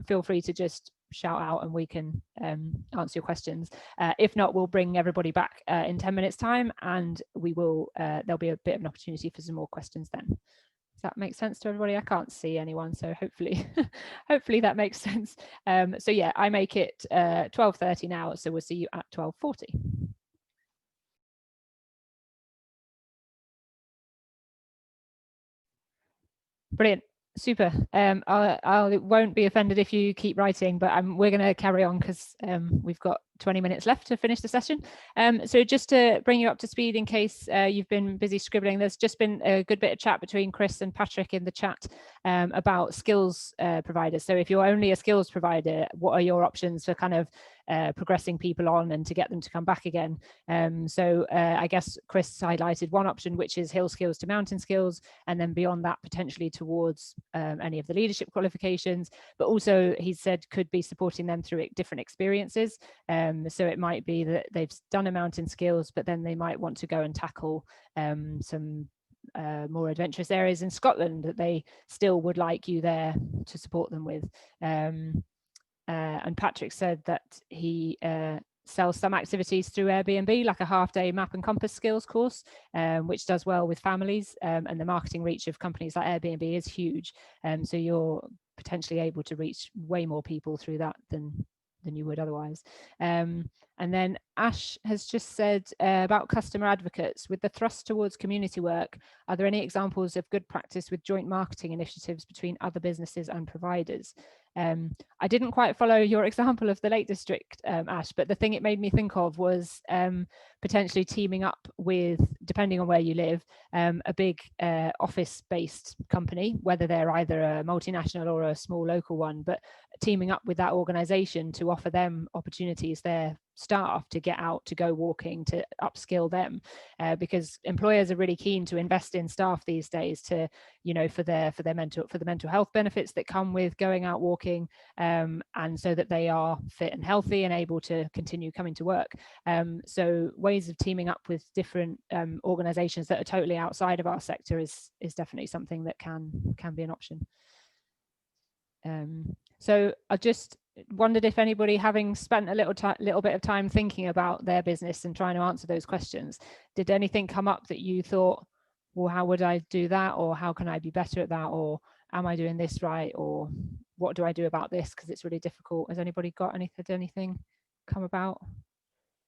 feel free to just shout out and we can answer your questions. If not, we'll bring everybody back in 10 minutes time, and we will there'll be a bit of an opportunity for some more questions then. Does that make sense to everybody? I can't see anyone, so hopefully hopefully that makes sense. So yeah, I make it 12:30 now, so we'll see you at 12:40. Brilliant. Super. I won't be offended if you keep writing, but we're going to carry on because we've got 20 minutes left to finish the session. So just to bring you up to speed in case you've been busy scribbling, there's just been a good bit of chat between Chris and Patrick in the chat about skills providers. So if you're only a skills provider, what are your options for kind of progressing people on and to get them to come back again? So I guess Chris highlighted one option, which is hill skills to mountain skills, and then beyond that potentially towards any of the leadership qualifications, but also he said could be supporting them through different experiences. So it might be that they've done a mountain skills, but then they might want to go and tackle some more adventurous areas in Scotland that they still would like you there to support them with. And Patrick said that he sells some activities through Airbnb, like a half-day map and compass skills course, which does well with families, and the marketing reach of companies like Airbnb is huge. So you're potentially able to reach way more people through that than you would otherwise. And then Ash has just said about customer advocates, with the thrust towards community work, are there any examples of good practice with joint marketing initiatives between other businesses and providers? I didn't quite follow your example of the Lake District, Ash, but the thing it made me think of was potentially teaming up with, depending on where you live, a big office-based company, whether they're either a multinational or a small local one, but teaming up with that organization to offer them opportunities there staff to get out, to go walking, to upskill them, because employers are really keen to invest in staff these days to, you know, for the mental health benefits that come with going out walking, and so that they are fit and healthy and able to continue coming to work. So ways of teaming up with different organizations that are totally outside of our sector is definitely something that can be an option. So I just wondered if anybody, having spent a little bit of time thinking about their business and trying to answer those questions, did anything come up that you thought, well, how would I do that, or how can I be better at that, or am I doing this right, or what do I do about this because it's really difficult? Has anybody got anything come about?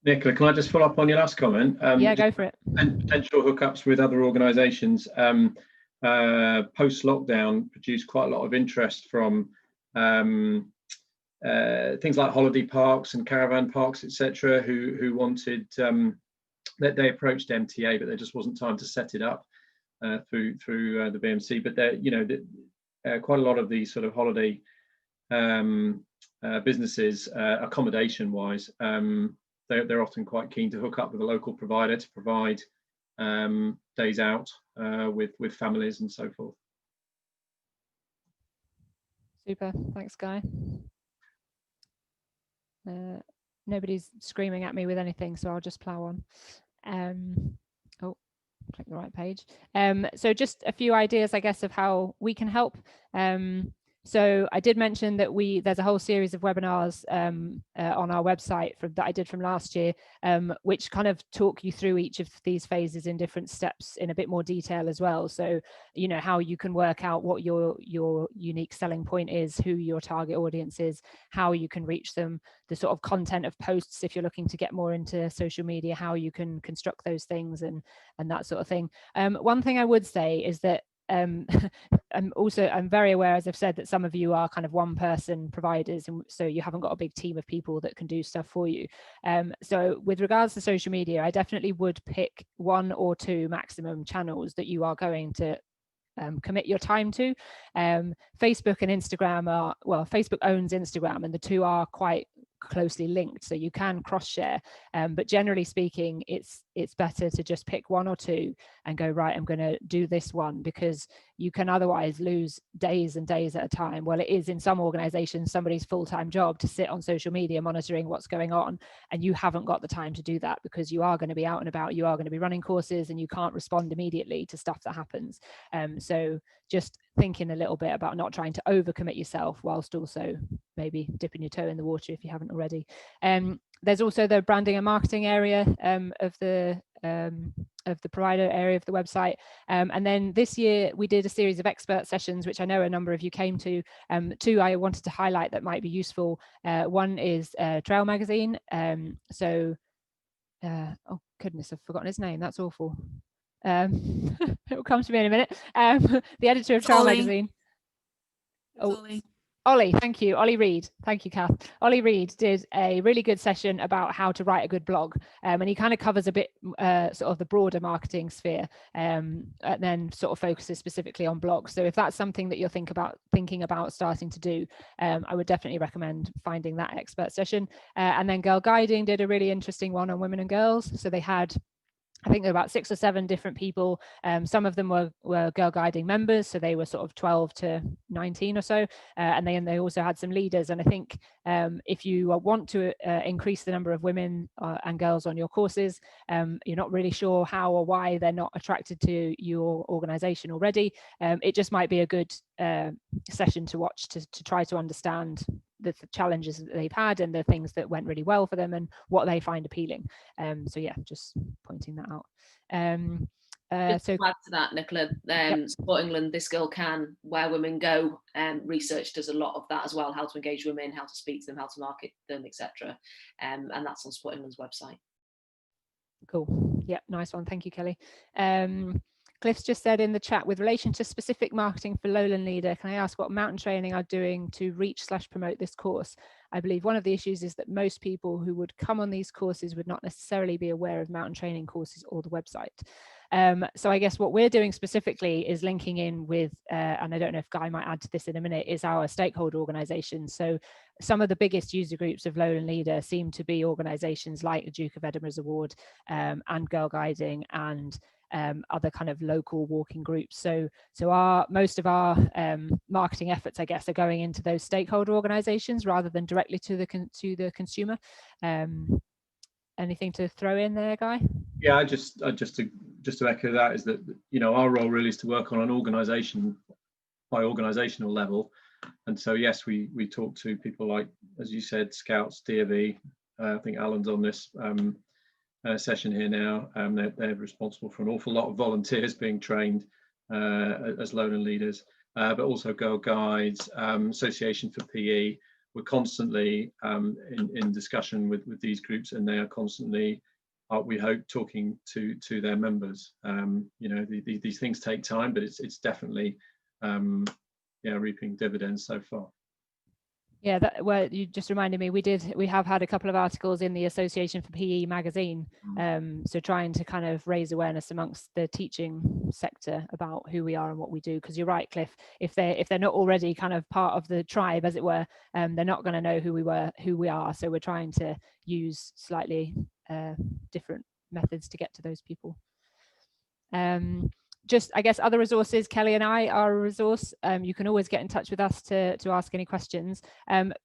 Nicola, can I just follow up on your last comment? Yeah, go for it. And potential hookups with other organisations. Post-lockdown produced quite a lot of interest from things like holiday parks and caravan parks, etc., who wanted that they approached MTA, but there just wasn't time to set it up through the BMC. But there, you know, quite a lot of these sort of holiday businesses, accommodation-wise, they're often quite keen to hook up with a local provider to provide days out with families and so forth. Super, thanks, Guy. Nobody's screaming at me with anything, so I'll just plow on. Oh, click the right page. So just a few ideas, I guess, of how we can help. So I did mention that there's a whole series of webinars on our website that I did from last year, which kind of talk you through each of these phases in different steps in a bit more detail as well. So, you know, how you can work out what your unique selling point is, who your target audience is, how you can reach them, the sort of content of posts if you're looking to get more into social media, how you can construct those things and that sort of thing. One thing I would say is that I'm very aware, as I've said, that some of you are kind of one person providers, and so you haven't got a big team of people that can do stuff for you. So with regards to social media, I definitely would pick 1 or 2 maximum channels that you are going to commit your time to. Facebook and Instagram are, well, Facebook owns Instagram, and the two are quite closely linked, so you can cross share, but generally speaking, it's better to just pick 1 or 2 and go, right, I'm going to do this one, because you can otherwise lose days and days at a time. Well, it is in some organizations somebody's full-time job to sit on social media monitoring what's going on, and you haven't got the time to do that because you are going to be out and about, you are going to be running courses, and you can't respond immediately to stuff that happens. So just thinking a little bit about not trying to overcommit yourself whilst also maybe dipping your toe in the water if you haven't already. There's also the branding and marketing area of the provider area of the website. And then this year we did a series of expert sessions, which I know a number of you came to. 2 I wanted to highlight that might be useful. One is Trail Magazine. Oh goodness, I've forgotten his name. That's awful. It will come to me in a minute. The editor of Trail Magazine. Oh, Ollie, thank you. Ollie Reed. Thank you, Kath. Ollie Reed did a really good session about how to write a good blog. And he kind of covers a bit sort of the broader marketing sphere, and then sort of focuses specifically on blogs. So if that's something that you're thinking about starting to do, I would definitely recommend finding that expert session. And then Girl Guiding did a really interesting one on women and girls. So they had, I think there were about 6 or 7 different people. Some of them were Girl Guiding members, so they were sort of 12 to 19 or so, and they also had some leaders. And I think if you want to increase the number of women and girls on your courses, you're not really sure how or why they're not attracted to your organization already, it just might be a good session to watch to try to understand the challenges that they've had and the things that went really well for them and what they find appealing. So yeah, just pointing that out. So to add to that, Nicola, Sport England, This Girl Can, Where Women Go, research does a lot of that as well, how to engage women, how to speak to them, how to market them, etc. And that's on Sport England's website. Cool. Yeah, nice one. Thank you, Kelly. Cliff's just said in the chat, with relation to specific marketing for Lowland Leader, can I ask what mountain training are doing to reach/promote this course? I believe one of the issues is that most people who would come on these courses would not necessarily be aware of mountain training courses or the website. So I guess what we're doing specifically is linking in with, and I don't know if Guy might add to this in a minute, is our stakeholder organisations. So some of the biggest user groups of Lowland Leader seem to be organisations like the Duke of Edinburgh's Award and Girl Guiding and other kind of local walking groups. So most of our marketing efforts, I guess, are going into those stakeholder organisations rather than directly to the consumer. Anything to throw in there, Guy? Yeah, just to echo that, is that, you know, our role really is to work on an organisation by organisational level. And so yes, we talk to people like, as you said, Scouts, DFE. I think Alan's on this session here now. They're responsible for an awful lot of volunteers being trained as Lowland Leaders, but also Girl Guides, Association for PE. We're constantly in discussion with these groups, and they are constantly, we hope, talking to their members. You know, these things take time, but it's definitely reaping dividends so far. Yeah, well, you just reminded me, we have had a couple of articles in the Association for PE magazine, so trying to kind of raise awareness amongst the teaching sector about who we are and what we do, because you're right, Cliff, if they're not already kind of part of the tribe, as it were, they're not going to know who we are, so we're trying to use slightly different methods to get to those people. Just, I guess, other resources, Kelly and I are a resource. You can always get in touch with us to ask any questions.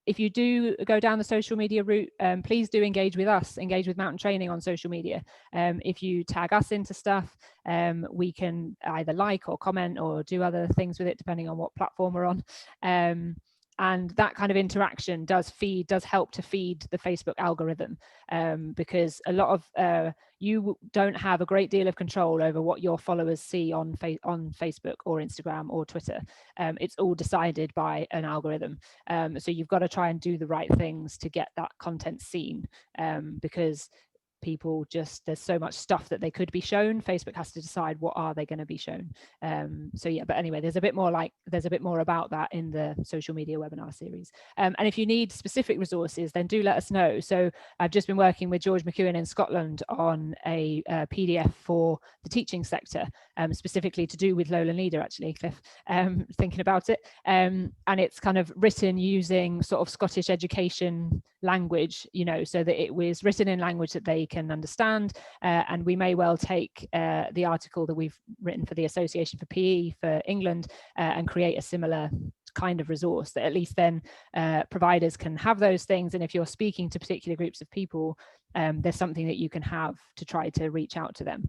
If you do go down the social media route, please do engage with us, engage with Mountain Training on social media. If you tag us into stuff, we can either like or comment or do other things with it, depending on what platform we're on. And that kind of interaction does help to feed the Facebook algorithm, because a lot of you don't have a great deal of control over what your followers see on Facebook or Instagram or Twitter. It's all decided by an algorithm. So you've got to try and do the right things to get that content seen, because people there's so much stuff that they could be shown. Facebook has to decide what are they going to be shown. So yeah, but anyway, there's a bit more about that in the social media webinar series. And if you need specific resources, then do let us know. So I've just been working with George McEwen in Scotland on a PDF for the teaching sector, specifically to do with Lowland Leader, actually, Cliff, thinking about it. And it's kind of written using sort of Scottish education language, you know, so that it was written in language that they can understand, and we may well take the article that we've written for the Association for PE for England and create a similar kind of resource that at least then providers can have those things, and if you're speaking to particular groups of people, there's something that you can have to try to reach out to them.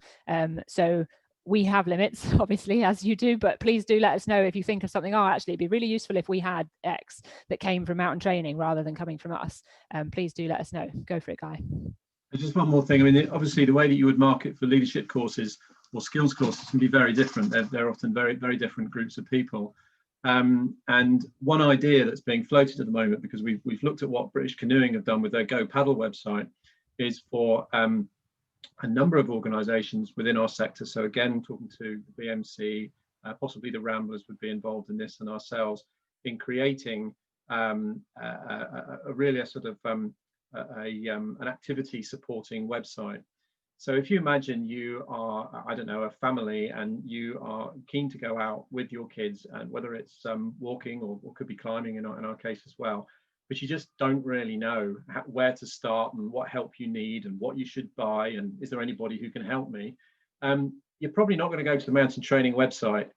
So we have limits, obviously, as you do, but please do let us know if you think of something. Oh, actually, it'd be really useful if we had X that came from Mountain Training rather than coming from us. Please do let us know. Go for it, Guy. Just one more thing. I mean, obviously, the way that you would market for leadership courses or skills courses can be very different. They're often very, very different groups of people. And one idea that's being floated at the moment, because we've looked at what British Canoeing have done with their Go Paddle website, is for a number of organisations within our sector. So again, talking to the BMC, possibly the Ramblers would be involved in this, and ourselves, in creating an activity supporting website. So if you imagine you are, I don't know, a family, and you are keen to go out with your kids, and whether it's walking or could be climbing in our case as well, but you just don't really know where to start and what help you need and what you should buy, and is there anybody who can help me? You're probably not going to go to the Mountain Training website,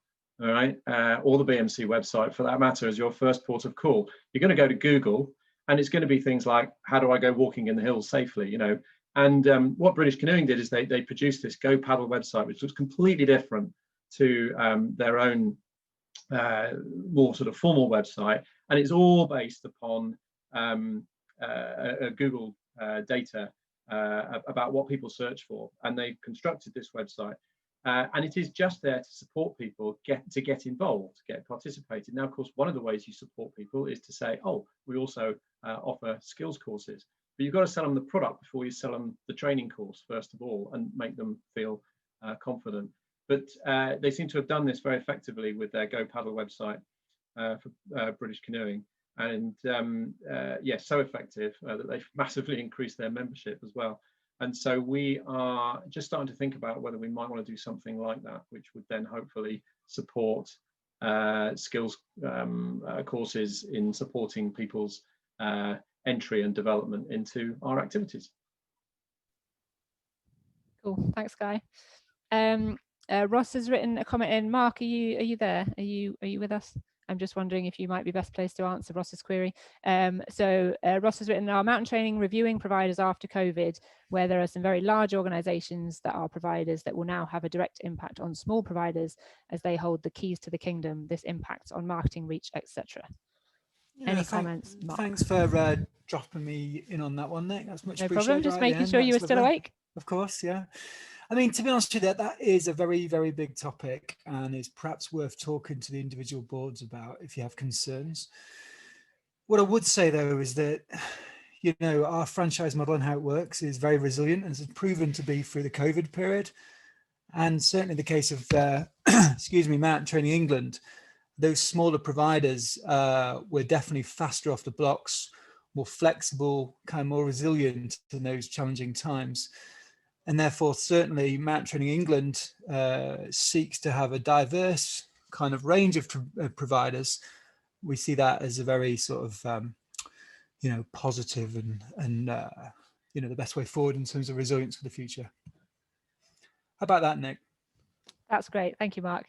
all right, or the BMC website for that matter, as your first port of call. You're going to go to Google, and it's going to be things like, how do I go walking in the hills safely, you know? And what British Canoeing did is they produced this Go Paddle website, which was completely different to their own more sort of formal website, and it's all based upon Google data about what people search for, and they've constructed this website, and it is just there to support people to get involved, get participated. Now, of course, one of the ways you support people is to say, oh, we also offer skills courses, but you've got to sell them the product before you sell them the training course, first of all, and make them feel confident. But they seem to have done this very effectively with their Go Paddle website for British Canoeing. And yes, so effective that they've massively increased their membership as well. And so we are just starting to think about whether we might want to do something like that, which would then hopefully support skills courses in supporting people's entry and development into our activities. Cool, thanks, Guy. Ross has written a comment in. Mark, are you there? Are you with us? I'm just wondering if you might be best placed to answer Ross's query. Ross has written, our mountain training reviewing providers after COVID, where there are some very large organizations that are providers that will now have a direct impact on small providers as they hold the keys to the kingdom. This impacts on marketing reach, etc. Any comments, Mark? Thanks for dropping me in on that one, Nick. That's much appreciated. No problem, just making sure you were still awake. Of course, yeah. I mean, to be honest with you, that is a very, very big topic and is perhaps worth talking to the individual boards about if you have concerns. What I would say, though, is that, you know, our franchise model and how it works is very resilient and has proven to be through the COVID period. And certainly the case of, excuse me, Mountain Training England, those smaller providers were definitely faster off the blocks, more flexible, kind of more resilient in those challenging times. And therefore, certainly, Mountain Training England seeks to have a diverse kind of range of providers. We see that as a very sort of, you know, positive and you know, the best way forward in terms of resilience for the future. How about that, Nick? That's great. Thank you, Mark.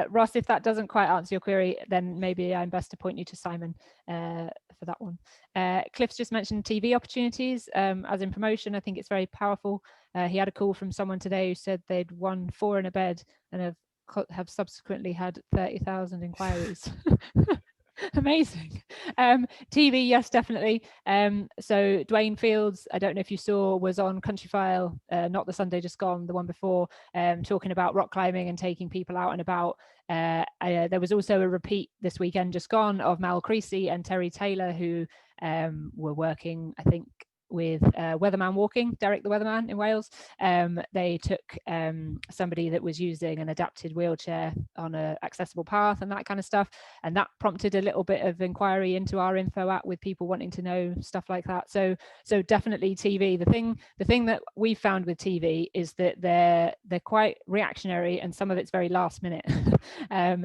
Ross, if that doesn't quite answer your query, then maybe I'm best to point you to Simon for that one. Cliff's just mentioned TV opportunities as in promotion. I think it's very powerful. He had a call from someone today who said they'd won 4 in a bed and have subsequently had 30,000 inquiries. Amazing. TV, yes, definitely. So Dwayne Fields, I don't know if you saw, was on Countryfile, not the Sunday just gone, the one before, talking about rock climbing and taking people out and about. There was also a repeat this weekend just gone of Mal Creasy and Terry Taylor, who were working, I think, with Weatherman Walking, Derek the Weatherman in Wales. They took somebody that was using an adapted wheelchair on an accessible path and that kind of stuff, and that prompted a little bit of inquiry into our info app with people wanting to know stuff like that. So definitely TV. The thing that we found with TV is that they're quite reactionary and some of it's very last minute.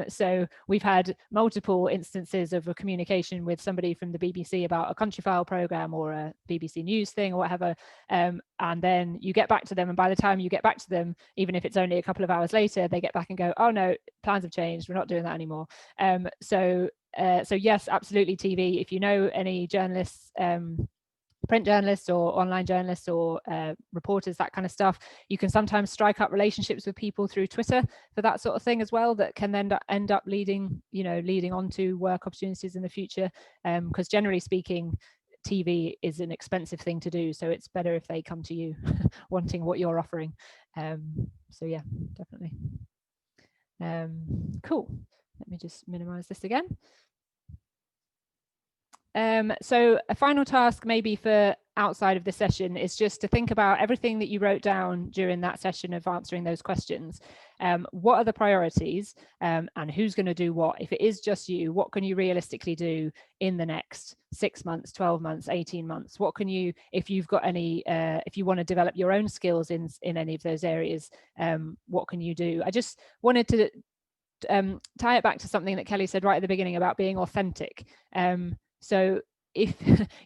So we've had multiple instances of a communication with somebody from the BBC about a Countryfile programme or a BBC News thing or whatever, and then you get back to them, and by the time you get back to them, even if it's only a couple of hours later, they get back and go, oh no, plans have changed, we're not doing that anymore. So yes, absolutely TV. If you know any journalists, print journalists or online journalists or reporters, that kind of stuff, you can sometimes strike up relationships with people through Twitter for that sort of thing as well, that can then end up leading on to work opportunities in the future, because generally speaking, TV is an expensive thing to do, so it's better if they come to you wanting what you're offering. So yeah, definitely. Cool. Let me just minimize this again. So a final task maybe for outside of the session is just to think about everything that you wrote down during that session of answering those questions. What are the priorities, and who's going to do what? If it is just you, what can you realistically do in the next 6 months, 12 months, 18 months? What can you, if you've got any, if you want to develop your own skills in any of those areas, what can you do? I just wanted to tie it back to something that Kelly said right at the beginning about being authentic. So if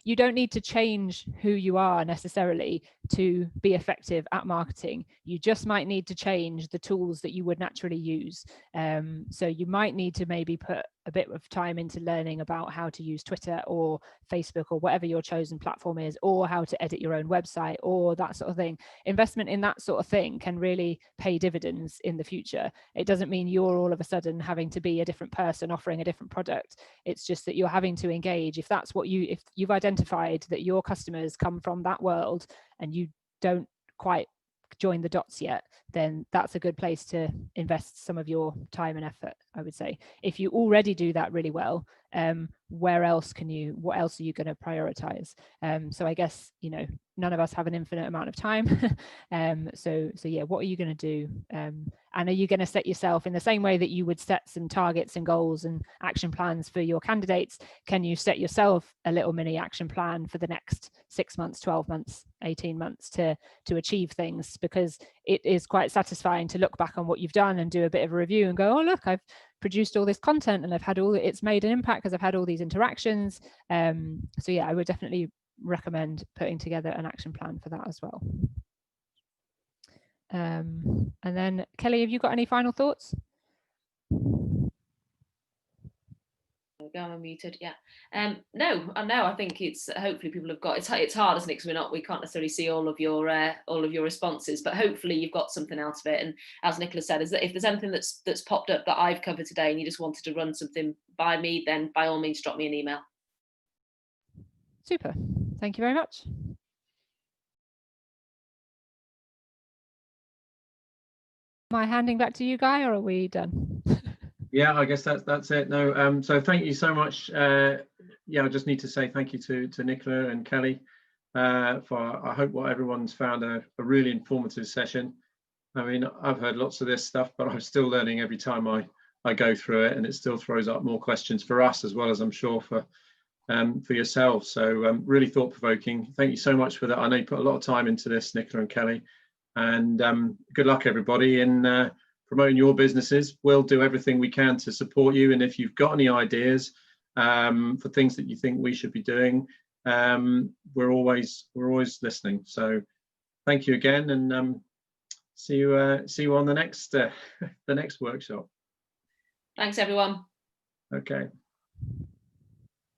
you don't need to change who you are necessarily to be effective at marketing, you just might need to change the tools that you would naturally use. So you might need to maybe put a bit of time into learning about how to use Twitter or Facebook or whatever your chosen platform is, or how to edit your own website or that sort of thing. Investment in that sort of thing can really pay dividends in the future. It doesn't mean you're all of a sudden having to be a different person offering a different product. It's just that you're having to engage. If you've identified that your customers come from that world and you don't quite join the dots yet, then that's a good place to invest some of your time and effort, I would say. If you already do that really well, where else what else are you going to prioritize? So I guess, you know, none of us have an infinite amount of time. So yeah, what are you going to do? And are you going to set yourself in the same way that you would set some targets and goals and action plans for your candidates? Can you set yourself a little mini action plan for the next 6 months, 12 months, 18 months to achieve things? Because it is quite satisfying to look back on what you've done and do a bit of a review and go, oh, look, I've produced all this content and I've had it's made an impact because I've had all these interactions. So yeah, I would definitely recommend putting together an action plan for that as well. And then Kelly, have you got any final thoughts? Go, I'm muted. Yeah. No, I think it's hopefully people have got it's hard, isn't it? Because we can't necessarily see all of your responses, but hopefully you've got something out of it. And as Nicola said, is that if there's anything that's popped up that I've covered today and you just wanted to run something by me, then by all means drop me an email. Super. Thank you very much. Am I handing back to you, Guy, or are we done? Yeah, I guess that's it. No, so thank you so much. Yeah, I just need to say thank you to Nicola and Kelly for, I hope what everyone's found a really informative session. I mean, I've heard lots of this stuff, but I'm still learning every time I go through it, and it still throws up more questions for us as well as I'm sure for yourselves. So really thought-provoking. Thank you so much for that. I know you put a lot of time into this, Nicola and Kelly, and good luck everybody in promoting your businesses. We'll do everything we can to support you, and if you've got any ideas for things that you think we should be doing, we're always listening. So thank you again, and see you on the next the next workshop. Thanks everyone. Okay.